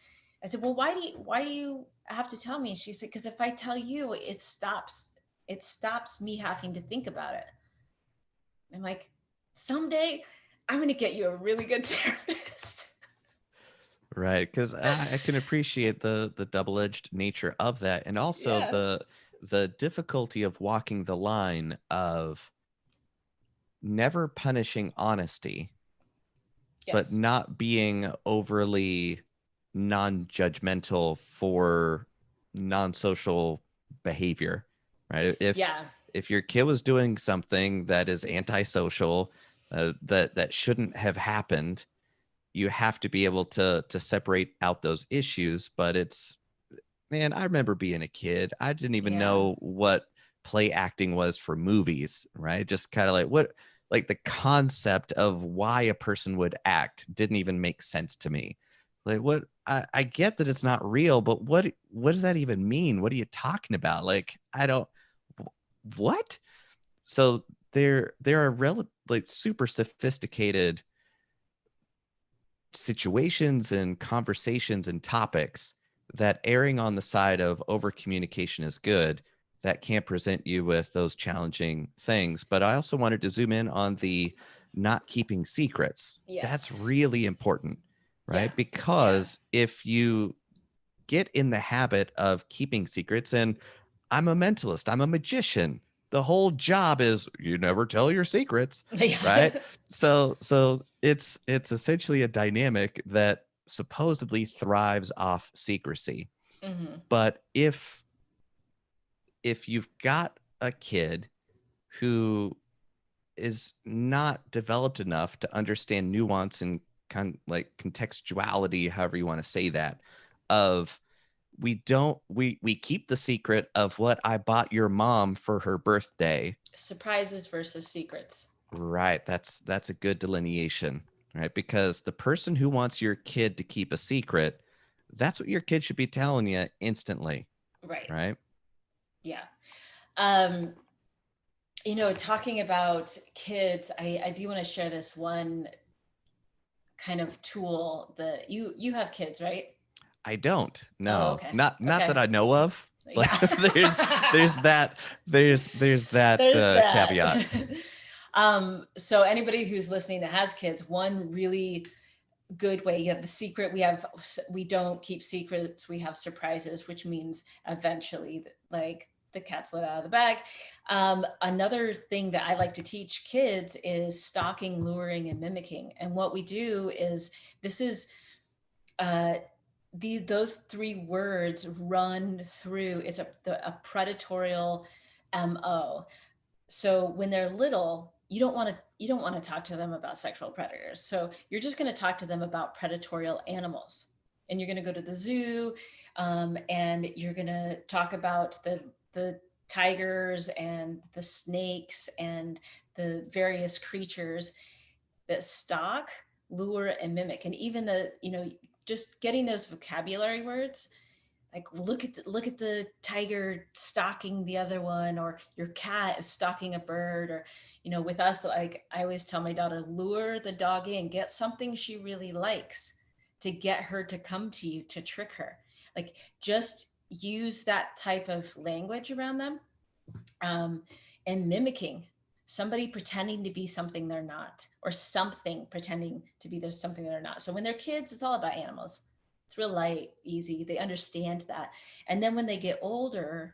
I said, well, why do you have to tell me? And she said, because if I tell you, it stops me having to think about it. I'm like, someday I'm going to get you a really good therapist. Right, because I can appreciate the double-edged nature of that, and also Yeah. the difficulty of walking the line of never punishing honesty, but Yes. not being overly non-judgmental for non-social behavior, right? Yeah. If your kid was doing something that is antisocial, that shouldn't have happened, you have to be able to separate out those issues. But it's, man, I remember being a kid. I didn't even Yeah. know what play acting was for movies, right? Just kind of like like the concept of why a person would act didn't even make sense to me. Like, what? I get that it's not real, but what does that even mean? What are you talking about? Like, I don't, what? So there are like super sophisticated situations and conversations and topics that erring on the side of over communication is good, that can't present you with those challenging things. But I also wanted to zoom in on the not keeping secrets. That's Yes. really important, Yeah. right? Yeah. Because if you get in the habit of keeping secrets, and I'm a mentalist, I'm a magician. The whole job is you never tell your secrets, right? Yeah. So it's essentially a dynamic that supposedly thrives off secrecy. Hmm. But if you've got a kid who is not developed enough to understand nuance and like contextuality, however you want to say that, of we keep the secret of what I bought your mom for her birthday. Surprises versus secrets. Right. That's a good delineation, right? Because the person who wants your kid to keep a secret, that's what your kid should be telling you instantly, Right. right? Yeah. Um, talking about kids, I do want to share this one kind of tool that you have kids, right? I don't. Oh, No. okay. Not that Okay. I know of. Yeah. Like there's that there's that There's that. caveat. So anybody who's listening that has kids, one really good way, you have the secret. We don't keep secrets. We have surprises, which means eventually, like, the cat's let out of the bag. Another thing that I like to teach kids is stalking, luring, and mimicking. And what we do is this is uh, those three words run through. It's a predatorial MO. So when they're little, you don't want to talk to them about sexual predators. So you're just going to talk to them about predatorial animals, and you're going to go to the zoo, and you're going to talk about the tigers and the snakes and the various creatures that stalk, lure, and mimic. And even just getting those vocabulary words, Like, look at the tiger stalking the other one, or your cat is stalking a bird, or with us, like I always tell my daughter, lure the dog in, get something she really likes to get her to come to you, to trick her. Like, just use that type of language around them, um, and mimicking somebody pretending to be something they're not, or something pretending to be there's something they're not. So when they're kids, it's all about animals. It's real light, easy. They understand that. And then when they get older,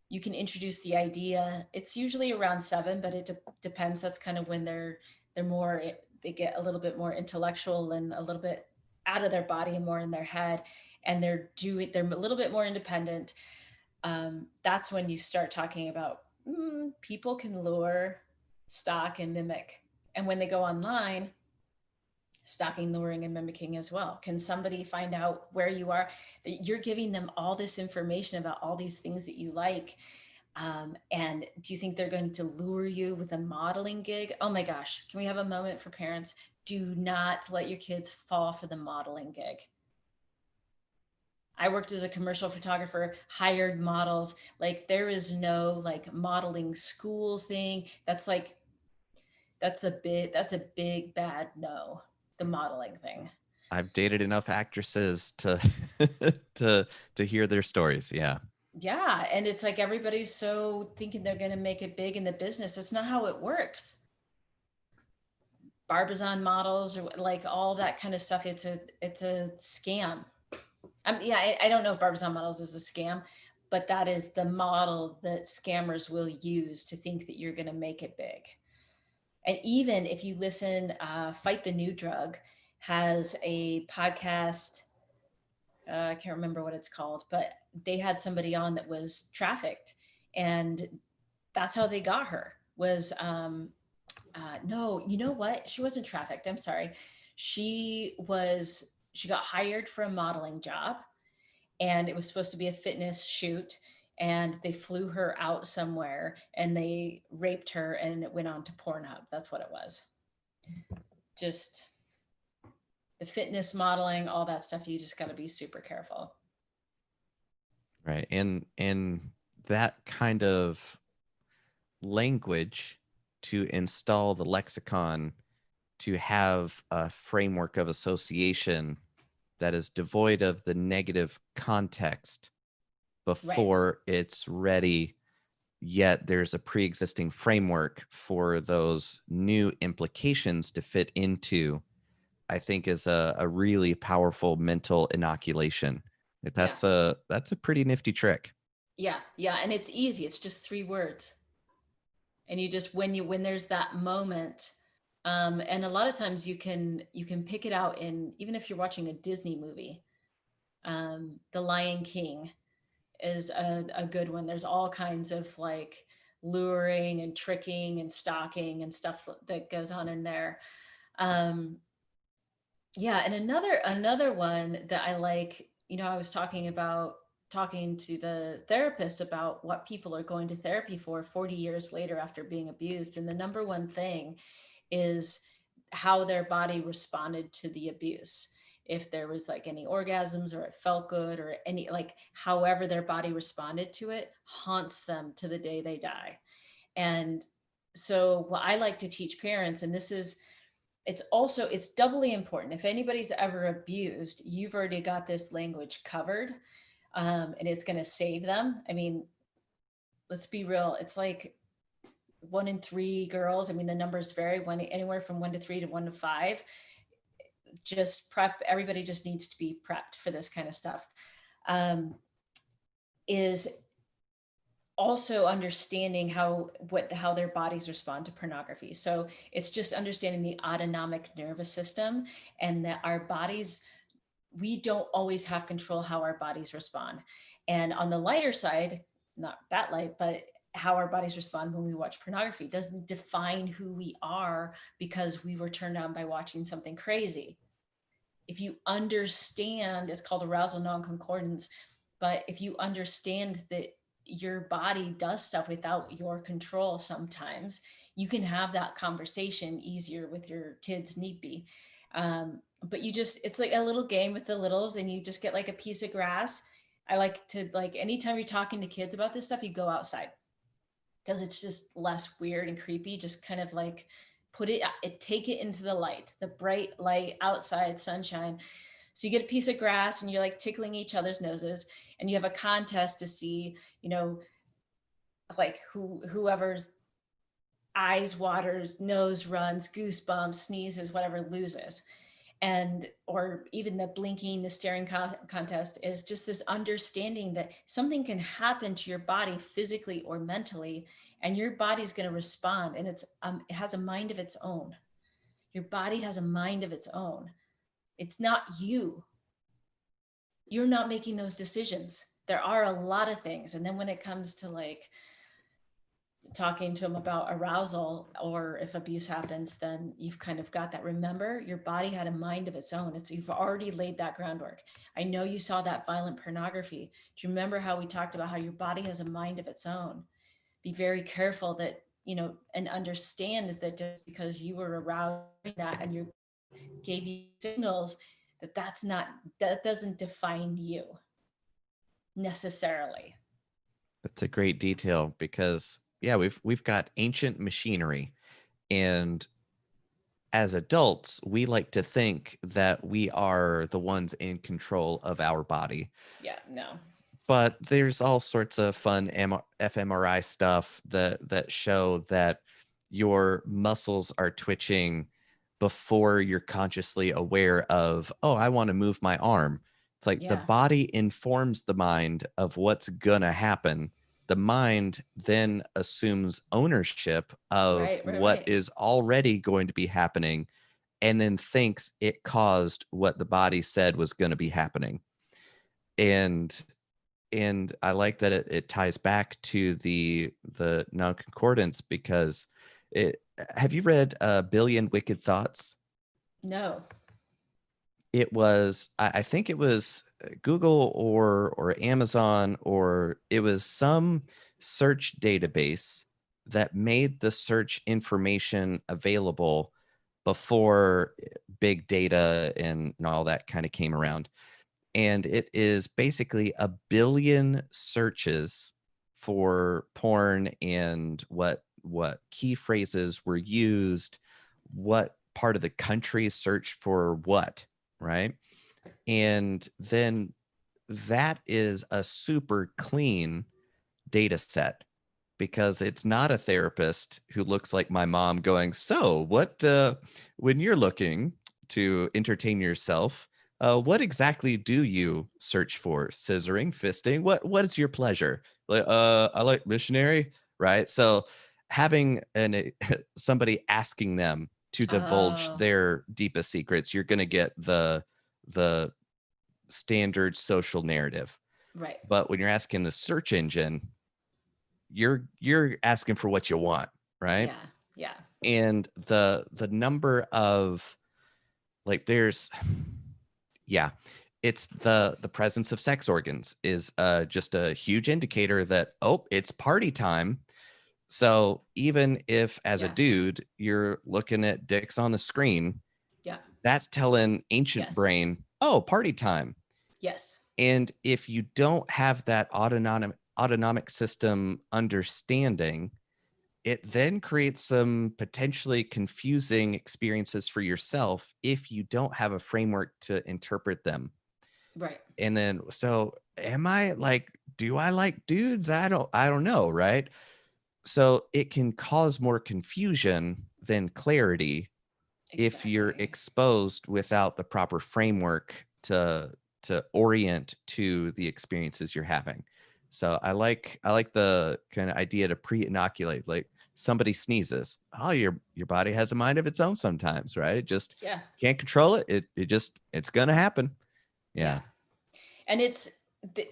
you can introduce the idea. It's usually around 7, but it depends. That's kind of when they're more, they get a little bit more intellectual and a little bit out of their body and more in their head, and they're a little bit more independent. That's when you start talking about, people can lure, stalk, and mimic. And when they go online, stalking, luring, and mimicking as well. Can somebody find out where you are? You're giving them all this information about all these things that you like. And do you think they're going to lure you with a modeling gig? Oh my gosh, can we have a moment for parents? Do not let your kids fall for the modeling gig. I worked as a commercial photographer, hired models. Like, there is no like modeling school thing. That's a big bad no. The modeling thing. I've dated enough actresses to to hear their stories. Yeah. Yeah, and it's like everybody's so thinking they're going to make it big in the business. It's not how it works. Barbizon models, or like all that kind of stuff. It's a scam. Yeah, I don't know if Barbizon models is a scam, but that is the model that scammers will use to think that you're going to make it big. And even if you listen, Fight the New Drug has a podcast. I can't remember what it's called, but they had somebody on that was trafficked, and that's how they got her. Was no, you know what? She wasn't trafficked. I'm sorry. She got hired for a modeling job, and it was supposed to be a fitness shoot, and they flew her out somewhere and they raped her, and it went on to Pornhub. That's what it was. Just the fitness modeling, all that stuff, you just got to be super careful. Right. And that kind of language, to install the lexicon, to have a framework of association that is devoid of the negative context Right. before it's ready, yet there's a pre-existing framework for those new implications to fit into, I think is a really powerful mental inoculation. Yeah. That's a pretty nifty trick. Yeah. Yeah. And it's easy. It's just 3 words. And you just, when there's that moment, and a lot of times you can pick it out in, even if you're watching a Disney movie. The Lion King is a good one. There's all kinds of like luring and tricking and stalking and stuff that goes on in there. Um, yeah, and another one that I like, I was talking to the therapist about what people are going to therapy for 40 years later after being abused. And the number one thing is how their body responded to the abuse. If there was like any orgasms, or it felt good, or any, like, however their body responded to it haunts them to the day they die. And so what I like to teach parents, and it's doubly important. If anybody's ever abused, you've already got this language covered, and it's going to save them. I mean, let's be real. It's like 1 in 3 girls. I mean, the numbers vary, anywhere from 1 to 3 to 1 to 5. Just prep. Everybody just needs to be prepped for this kind of stuff. Is also understanding how their bodies respond to pornography. So it's just understanding the autonomic nervous system, and that our bodies, we don't always have control how our bodies respond. And on the lighter side, not that light, but how our bodies respond when we watch pornography doesn't define who we are because we were turned on by watching something crazy. If you understand, it's called arousal non-concordance, but if you understand that your body does stuff without your control sometimes, you can have that conversation easier with your kids, need be. But it's like a little game with the littles, and you just get like a piece of grass, I like to, like, anytime you're talking to kids about this stuff, you go outside because it's just less weird and creepy. Just kind of like take it into the light, the bright light outside, sunshine. So you get a piece of grass and you're like tickling each other's noses, and you have a contest to see, like whoever's eyes waters, nose runs, goosebumps, sneezes, whatever, loses. And or even the blinking, the staring contest is just this understanding that something can happen to your body physically or mentally, and your body's going to respond, and it has a mind of its own. Your body has a mind of its own. It's not you. You're not making those decisions. There are a lot of things, and then when it comes to like talking to them about arousal, or if abuse happens, then you've kind of got that. Remember, your body had a mind of its own. You've already laid that groundwork. I know you saw that violent pornography. Do you remember how we talked about how your body has a mind of its own? Be very careful that, and understand that just because you were aroused that and you gave you signals, that doesn't define you necessarily. That's a great detail because yeah, we've got ancient machinery, and as adults, we like to think that we are the ones in control of our body. Yeah, no. But there's all sorts of fun fMRI stuff that show that your muscles are twitching before you're consciously aware of, oh, I want to move my arm. It's like the Yeah. body informs the mind of what's gonna happen. The mind then assumes ownership of Right, right, what right. is already going to be happening, and then thinks it caused what the body said was going to be happening. And I like that it ties back to the non-concordance, because it have you read A Billion Wicked Thoughts? No. It was I think it was Google or Amazon, or it was some search database that made the search information available before big data and all that kind of came around. And it is basically a billion searches for porn, and what key phrases were used, what part of the country searched for what, right? And then that is a super clean data set, because it's not a therapist who looks like my mom going, so what, when you're looking to entertain yourself, what exactly do you search for? Scissoring, fisting? What is your pleasure? Like, I like missionary, right? So having somebody asking them to divulge Oh, their deepest secrets, you're going to get the standard social narrative. right. But when you're asking the search engine, you're asking for what you want, right? Yeah, yeah. And the number of, like, there's yeah, it's the presence of sex organs is just a huge indicator that, oh, it's party time. So even if as a Yeah, dude you're looking at dicks on the screen, yeah. that's telling ancient Yes, brain, oh, party time. yes. And if you don't have that autonomic system understanding, it then creates some potentially confusing experiences for yourself if you don't have a framework to interpret them. Right. And then, so am I like, do I like dudes? I don't know, right? So it can cause more confusion than clarity if you're Exactly. exposed without the proper framework to orient to the experiences you're having. So I like the kind of idea to pre-inoculate. Like, somebody sneezes, oh, your body has a mind of its own sometimes, right? It just Yeah, can't control it. It's gonna happen. yeah. Yeah. And the,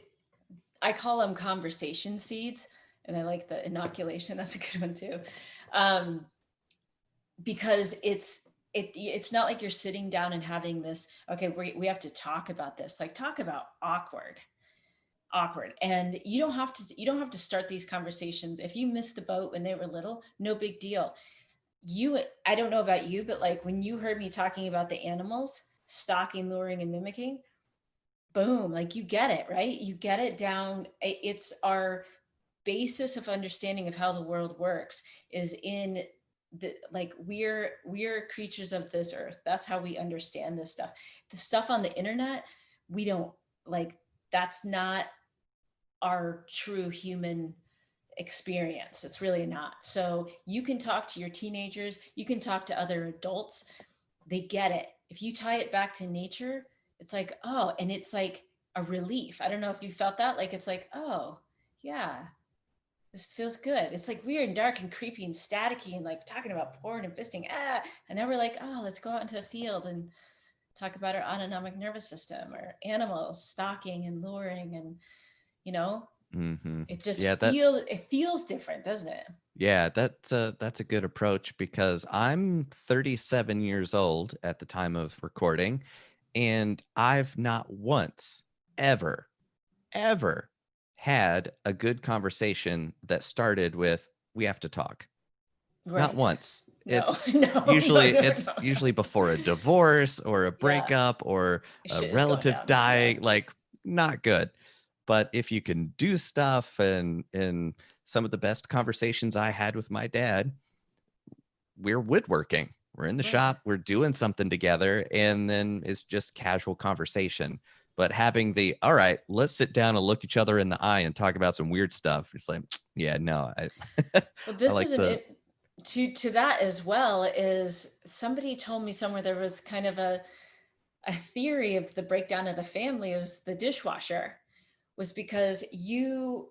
I call them conversation seeds, and I like the inoculation. That's a good one too, um, because it's not like you're sitting down and having this. Okay, we have to talk about this. Like, talk about awkward, and you don't have to start these conversations. If you missed the boat when they were little, no big deal. I don't know about you, but like when you heard me talking about the animals stalking, luring, and mimicking, boom, like you get it, right? You get it down. It's our basis of understanding of how the world works is in the, like, we're creatures of this earth. That's how we understand this stuff. The stuff on the internet, we don't like, that's not our true human experience. It's really not. So you can talk to your teenagers, you can talk to other adults, they get it. If you tie it back to nature, it's like, oh, and it's like a relief. I don't know if you felt that. Like, it's like, oh, yeah, this feels good. It's like weird and dark and creepy and staticky and like talking about porn and fisting. And now we're like, oh, let's go out into the field and talk about our autonomic nervous system or animals stalking and luring. And, you know, Hmm. it just Yeah, that it feels different, doesn't it? yeah, that's a good approach because I'm 37 years old at the time of recording, and I've not once ever ever had a good conversation that started with "we have to talk." Not Right. once. No, It's no, no, usually no, it's no, no. usually before a divorce or a Yeah. breakup or a Shit is going relative down. Yeah. dying, like not good. But if you can do stuff, and some of the best conversations I had with my dad, we're woodworking. We're in the Right. shop, we're doing something together, and then it's just casual conversation. But having the, all right, let's sit down and look each other in the eye and talk about some weird stuff. It's like, yeah, no, Well, I this like is an the, it, to that as well. Is somebody told me somewhere there was kind of a theory of the breakdown of the family was the dishwasher was because you,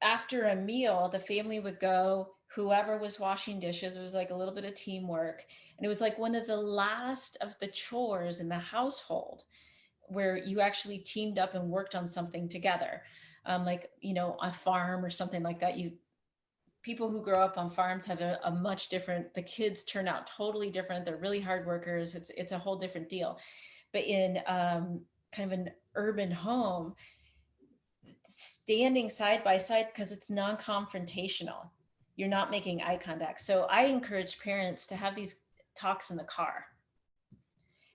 after a meal, the family would go, whoever was washing dishes, it was like a little bit of teamwork. And it was like one of the last of the chores in the household where you actually teamed up and worked on something together. Like, you know, a farm or something like that. You people who grow up on farms have a much different, the kids turn out totally different. They're really hard workers. It's a whole different deal. But in kind of an urban home, standing side by side because it's non-confrontational, you're not making eye contact. So I encourage parents to have these talks in the car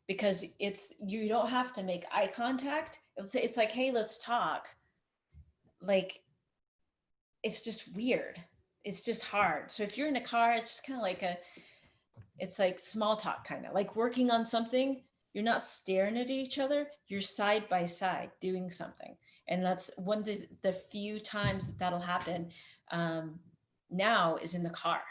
because it's, you don't have to make eye contact. It's like, hey, let's talk. Like, it's just weird, it's just hard. So if you're in a car, it's just kind of like a, it's like small talk, kind of like working on something. You're not staring at each other, you're side by side doing something. And that's one of the few times that that'll happen now is in the car.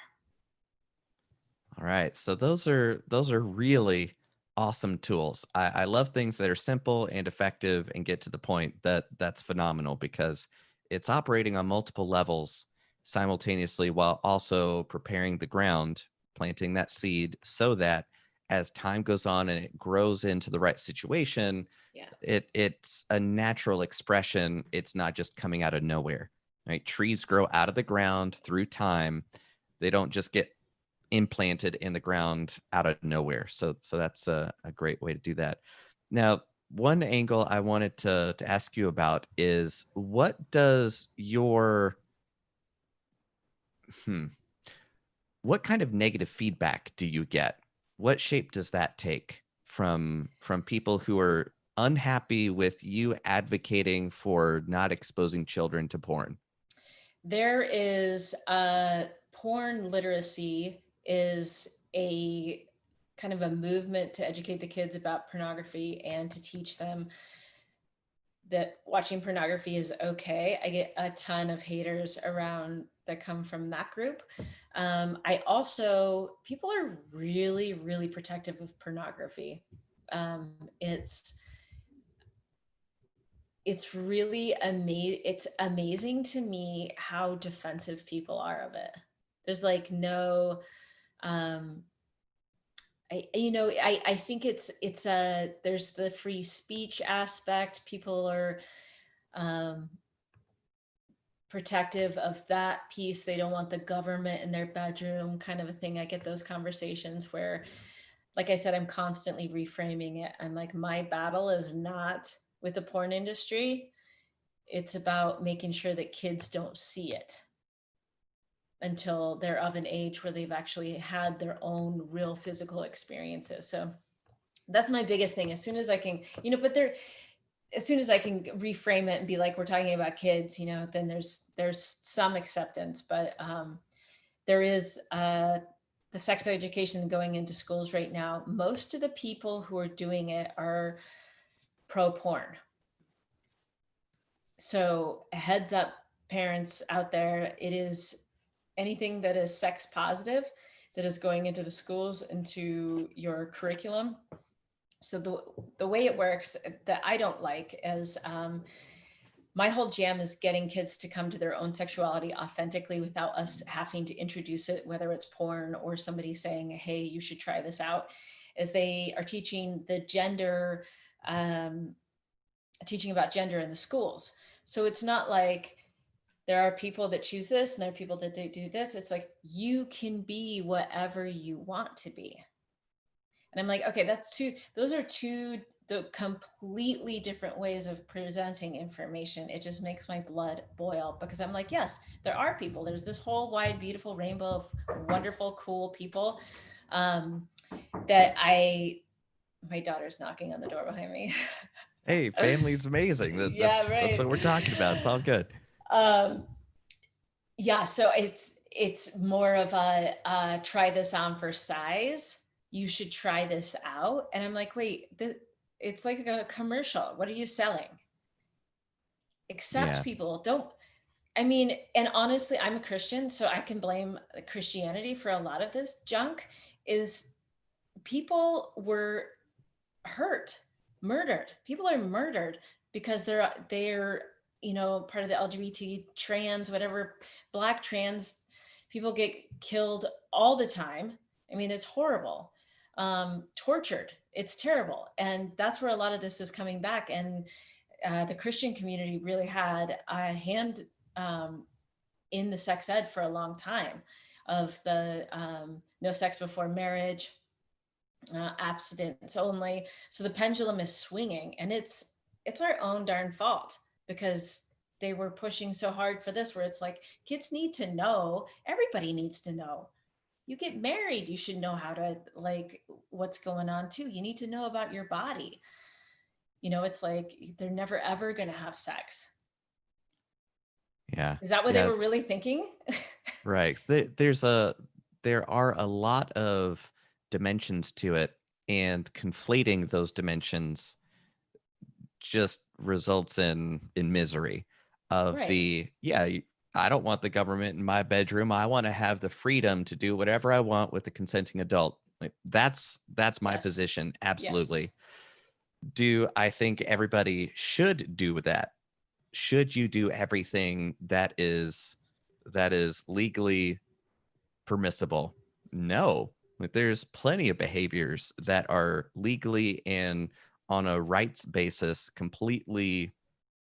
all right. So those are really awesome tools. I love things that are simple and effective and get to the point. That's phenomenal because it's operating on multiple levels simultaneously while also preparing the ground, planting that seed so that as time goes on and it grows into the right situation, Yeah. it's a natural expression. It's not just coming out of nowhere. Right? Trees grow out of the ground through time. They don't just get implanted in the ground out of nowhere. So that's a great way to do that. Now, one angle I wanted to ask you about is what does your hmm, what kind of negative feedback do you get? What shape does that take from people who are unhappy with you advocating for not exposing children to porn? There is porn literacy is a kind of a movement to educate the kids about pornography and to teach them that watching pornography is okay. I get a ton of haters around that come from that group. I also, people are really, really protective of pornography. Um, it's it's really it's amazing to me how defensive people are of it. There's like no um I think it's a, there's the free speech aspect. People are um protective of that piece. They don't want the government in their bedroom, kind of a thing. I get those conversations where, like I said, I'm constantly reframing it. I'm like, my battle is not with the porn industry. It's about making sure that kids don't see it until they're of an age where they've actually had their own real physical experiences. So that's my biggest thing. As soon as I can, but as soon as I can reframe it and be like, we're talking about kids, then there's some acceptance, but there is the sex education going into schools right now. Most of the people who are doing it are pro porn. So heads up, parents out there, it is anything that is sex positive that is going into the schools, into your curriculum. So the way it works that I don't like is my whole jam is getting kids to come to their own sexuality authentically without us having to introduce it, whether it's porn or somebody saying, hey, you should try this out, as they are teaching the gender, teaching about gender in the schools. So it's not like there are people that choose this and there are people that do this. It's like, you can be whatever you want to be. And I'm like, okay, those are two the completely different ways of presenting information. It just makes my blood boil, because I'm like, yes, there are people. There's this whole wide, beautiful rainbow of wonderful, cool people that my daughter's knocking on the door behind me. Hey, family's amazing. Yeah, That's right. what we're talking about. It's all good. Um, yeah, so it's more of a try this on for size. You should try this out. And I'm like, wait, it's like a commercial. What are you selling? Accept Yeah. people. Don't, I mean, and honestly, I'm a Christian, so I can blame Christianity for a lot of this junk. Is people were hurt, murdered. People are murdered because they're part of the LGBT, trans, whatever, black trans people get killed all the time. I mean, it's horrible. Tortured. It's terrible. And that's where a lot of this is coming back. And the Christian community really had a hand in the sex ed for a long time, of the no sex before marriage, abstinence only. So the pendulum is swinging, and it's our own darn fault, because they were pushing so hard for this, where it's like, kids need to know, everybody needs to know. You get married, you should know how to, like, what's going on too. You need to know about your body. It's like they're never ever going to have sex. Yeah. Is that what they Yeah. were really thinking? Right. There are a lot of dimensions to it, and conflating those dimensions just results in misery of Right. the, yeah, I don't want the government in my bedroom. I want to have the freedom to do whatever I want with a consenting adult. Like, that's my Yes. position. Yes. Absolutely. Do I think everybody should do that? Should you do everything that is legally permissible? No. Like, there's plenty of behaviors that are legally and on a rights basis completely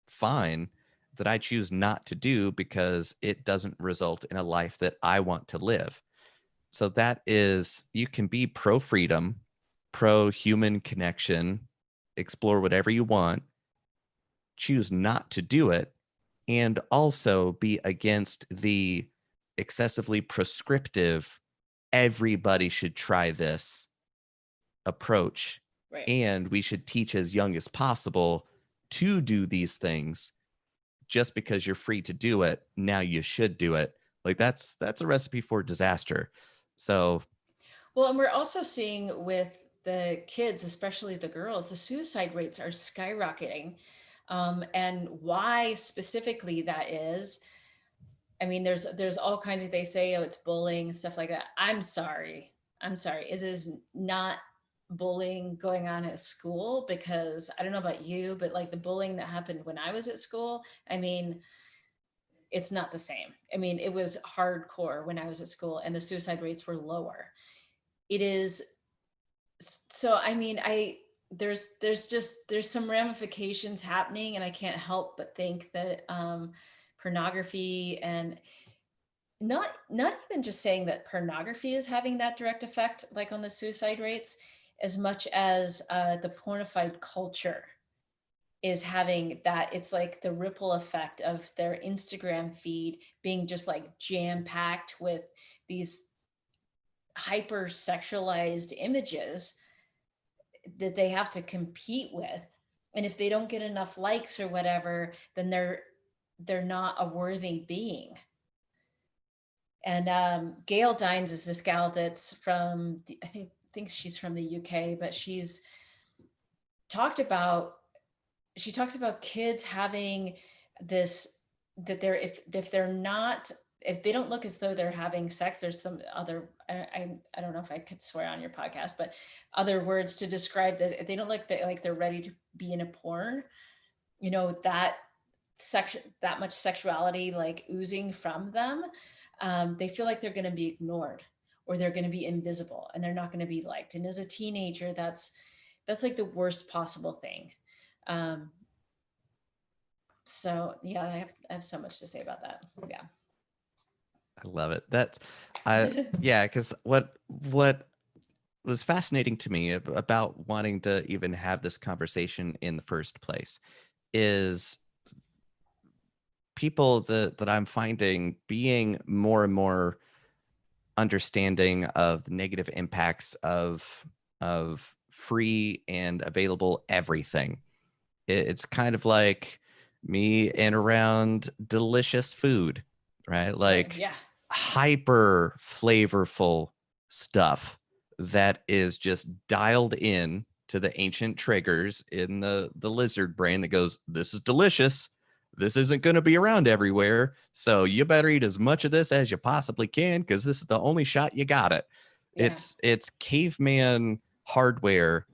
fine that I choose not to do because it doesn't result in a life that I want to live. So that is, you can be pro freedom, pro human connection, explore whatever you want, choose not to do it, and also be against the excessively prescriptive, everybody should try this approach. Right. And we should teach as young as possible to do these things. Just because you're free to do it, now you should do it. Like, that's a recipe for disaster. So Well, and we're also seeing with the kids, especially the girls, the suicide rates are skyrocketing. And why specifically that is, I mean, there's all kinds of, they say, oh, it's bullying, stuff like that. I'm sorry. I'm sorry. It is not bullying going on at school, because I don't know about you, but like the bullying that happened when I was at school, I mean, it's not the same. I mean, it was hardcore when I was at school, and the suicide rates were lower. It is, so I mean, there's some ramifications happening, and I can't help but think that pornography, and not even just saying that pornography is having that direct effect, like on the suicide rates, as much as the pornified culture is having that. It's like the ripple effect of their Instagram feed being just like jam packed with these hyper sexualized images that they have to compete with. And if they don't get enough likes or whatever, then they're not a worthy being. And Gail Dines is this gal that's from I think she's from the UK, but talked about she talks about kids having this, that they're, if they're not, if they don't look as though they're having sex, there's some other, I don't know if I could swear on your podcast, but other words to describe that. If they don't look like they're ready to be in a porn, you know, that much sexuality like oozing from them, they feel like they're going to be ignored, or they're going to be invisible, and they're not going to be liked. And as a teenager, that's like the worst possible thing. um, so yeah, I have so much to say about that. Yeah. I love it. That's, I yeah, because what was fascinating to me about wanting to even have this conversation in the first place is people that I'm finding being more and more understanding of the negative impacts of free and available everything. It's kind of like me and around delicious food, right? Like Yeah. hyper flavorful stuff that is just dialed in to the ancient triggers in the lizard brain that goes, this is delicious. This isn't going to be around everywhere. So you better eat as much of this as you possibly can, because this is the only shot you got it. Yeah. It's caveman hardware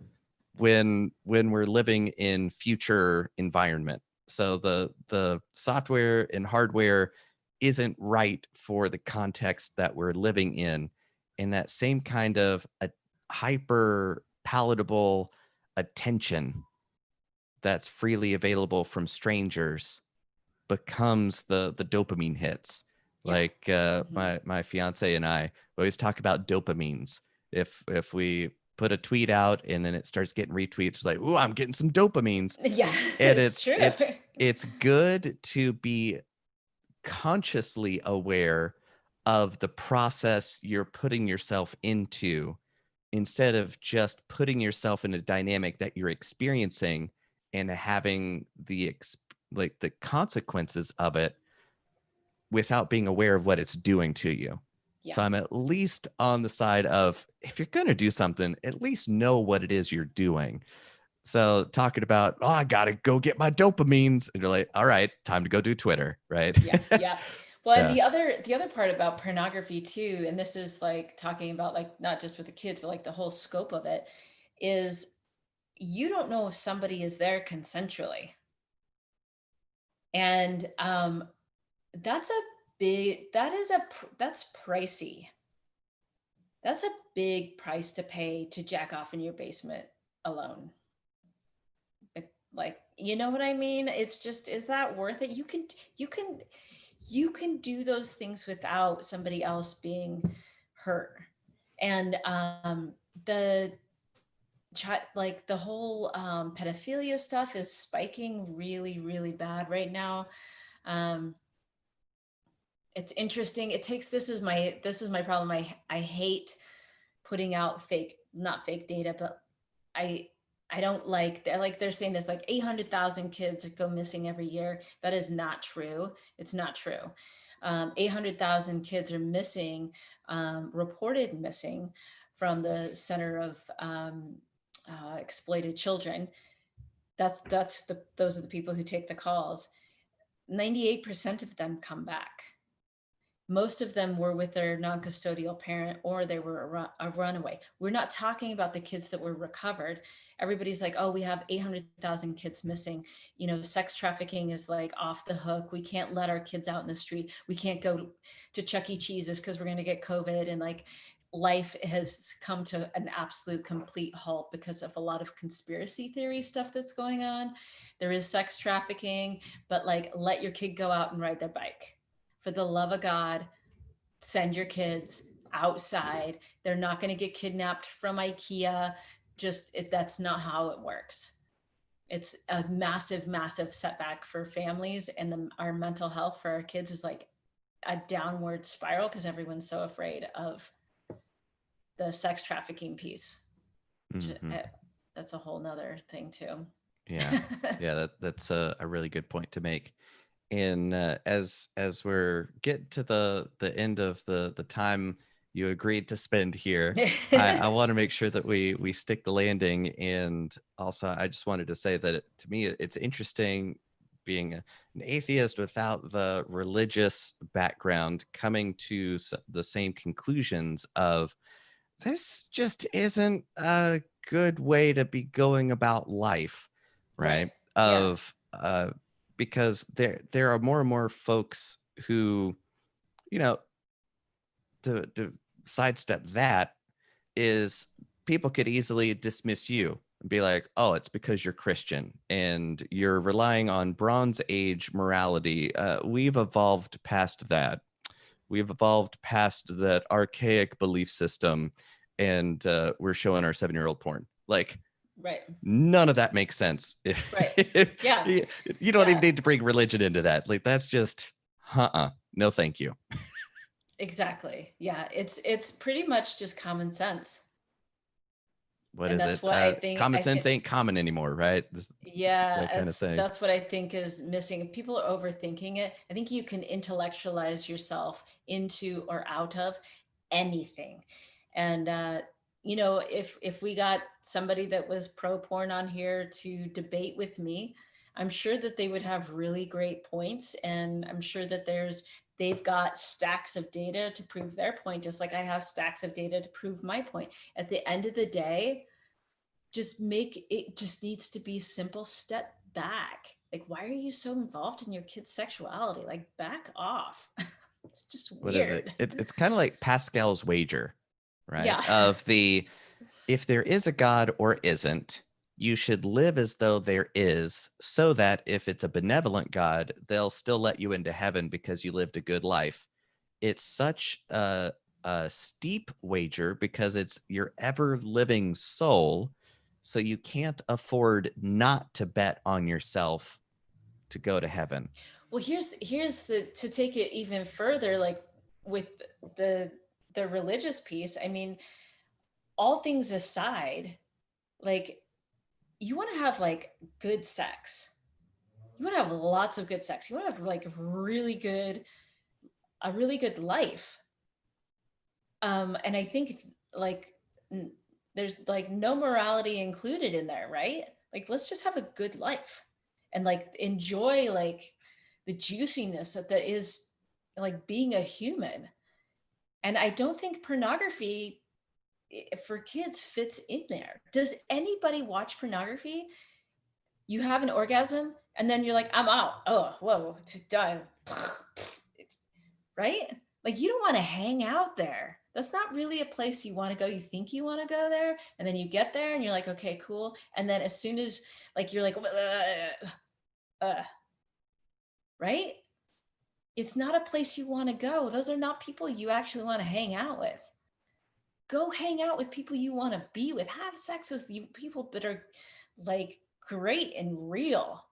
when we're living in future environment. So the software and hardware isn't right for the context that we're living in. And that same kind of a hyper palatable attention that's freely available from strangers becomes the dopamine hits. Yeah. Like Hmm. my fiance and I always talk about dopamines. If we put a tweet out and then it starts getting retweets, it's like, ooh, I'm getting some dopamines. Yeah. And It's true. it's good to be consciously aware of the process you're putting yourself into, instead of just putting yourself in a dynamic that you're experiencing and having like the consequences of it without being aware of what it's doing to you. Yeah. So I'm at least on the side of, if you're going to do something, at least know what it is you're doing. So talking about, oh, I got to go get my dopamines. And you're like, all right, time to go do Twitter. Right. Yeah. Yeah. Well, and Yeah. the other part about pornography too, and this is like talking about like not just with the kids, but like the whole scope of it, is you don't know if somebody is there consensually. And that's a that's pricey. That's a big price to pay to jack off in your basement alone. Like, you know what I mean? It's just, is that worth it? You can do those things without somebody else being hurt. And the like the whole pedophilia stuff is spiking really, really bad right now. Um, it's interesting. It takes this is my problem. I hate putting out fake, not fake data, but I I don't like they're saying this like 800,000 kids go missing every year. That is not true. It's not true. 800,000 kids are missing, reported missing from the Center of Exploited Children. Those are the people who take the calls. 98% of them come back. Most of them were with their non-custodial parent, or they were a runaway. We're not talking about the kids that were recovered. Everybody's like, oh, we have 800,000 kids missing. You know, sex trafficking is like off the hook. We can't let our kids out in the street. We can't go to Chuck E. Cheese's because we're going to get COVID. And like, life has come to an absolute complete halt because of a lot of conspiracy theory stuff that's going on. There is sex trafficking, but like, let your kid go out and ride their bike. For the love of God, send your kids outside. They're not going to get kidnapped from IKEA. That's not how it works. It's a massive, massive setback for families, and our mental health for our kids is like a downward spiral because everyone's so afraid of the sex trafficking piece. Hmm. That's a whole nother thing too. Yeah. Yeah, that's a really good point to make. And as we're getting to the end of the time you agreed to spend here, I want to make sure that we stick the landing. And also, I just wanted to say that to me, it's interesting being an atheist without the religious background, coming to the same conclusions of this just isn't a good way to be going about life, Right. right? Yeah. Of because there are more and more folks who, you know, to sidestep that is people could easily dismiss you and be like, oh, it's because you're Christian and you're relying on Bronze Age morality. We've evolved past that. We've evolved past that archaic belief system, and we're showing our 7-year-old porn. Like, Right. none of that makes sense. Right. Yeah. You don't even Yeah. need to bring religion into that. Like, that's just, no, thank you. Exactly. Yeah. It's pretty much just common sense. What And is that's it? what I think Common I sense think ain't common anymore, right? yeah, That kind of saying. that's what I think is missing. People are overthinking it. I think you can intellectualize yourself into or out of anything. And you know, if we got somebody that was pro porn on here to debate with me, I'm sure that they would have really great points, and I'm sure that they've got stacks of data to prove their point, just like I have stacks of data to prove my point. At the end of the day, just needs to be simple. Step back. Like, why are you so involved in your kid's sexuality? Like, back off. It's just What is it? weird. It's kind of like Pascal's wager, right? Yeah. Of the if there is a God or isn't, you should live as though there is, so that if it's a benevolent God, they'll still let you into heaven because you lived a good life. It's such a steep wager because it's your ever living soul. So you can't afford not to bet on yourself to go to heaven. Well, here's the to take it even further, like with the the religious piece. I mean, all things aside, like, you want to have like good sex. You want to have lots of good sex. You want to have like a really good life. And I think like there's like no morality included in there, right? Like, let's just have a good life and like enjoy like the juiciness that is like being a human. And I don't think pornography for kids fits in there. Does anybody watch pornography? You have an orgasm and then you're like, I'm out. Oh, whoa, done. Right? Like, you don't want to hang out there. That's not really a place you want to go. You think you want to go there, and then you get there and you're like, okay, cool. And then as soon as like you're like, uh, right? It's not a place you want to go. Those are not people you actually want to hang out with. Go hang out with people you want to be with. Have sex with you people that are like great and real.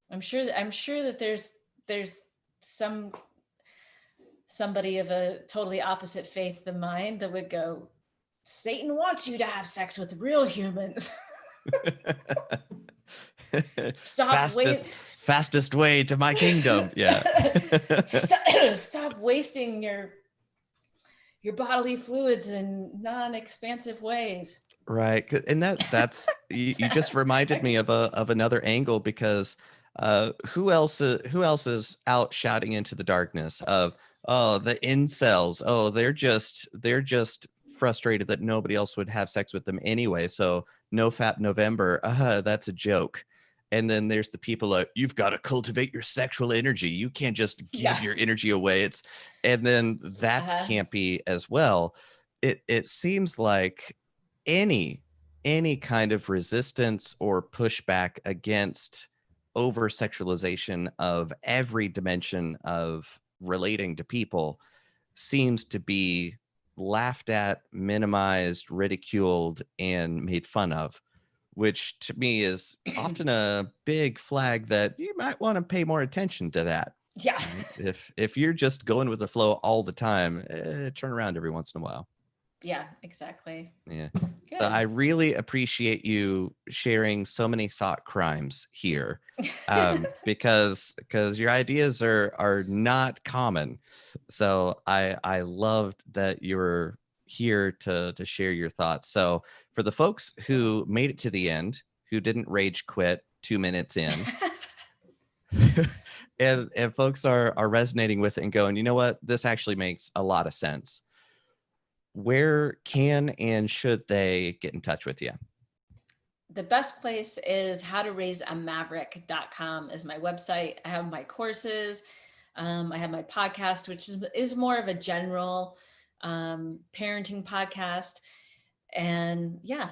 I'm sure that there's some somebody of a totally opposite faith than mine that would go, Satan wants you to have sex with real humans. Stop wait. Fastest way to my kingdom. Yeah. Stop wasting your bodily fluids in non-expansive ways. Right. And that's you just reminded me of another angle because who else is out shouting into the darkness of, oh, the incels, oh, they're just frustrated that nobody else would have sex with them anyway, so no fap November, that's a joke. And then there's the people like, you've got to cultivate your sexual energy, you can't just Yeah. give your energy away. And then that's Uh-huh. campy as well. It seems like any any kind of resistance or pushback against over sexualization of every dimension of relating to people seems to be laughed at, minimized, ridiculed, and made fun of, which to me is often a big flag that you might want to pay more attention to that. Yeah. Right? If you're just going with the flow all the time, turn around every once in a while. Yeah, exactly. Yeah. So I Good. really appreciate you sharing so many thought crimes here, because your ideas are not common. So I loved that you were here to share your thoughts. So for the folks who made it to the end, who didn't rage quit 2 minutes in, and folks are resonating with it and going, you know what, this actually makes a lot of sense. Where can and should they get in touch with you? The best place is howtoraiseamaverick.com is my website. I have my courses. I have my podcast, which is more of a general parenting podcast. And yeah,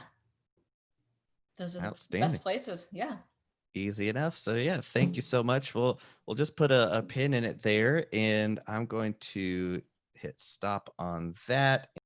those are the Outstanding. best places. Yeah. Easy enough. So yeah, thank you so much. We'll just put a pin in it there, and I'm going to hit stop on that.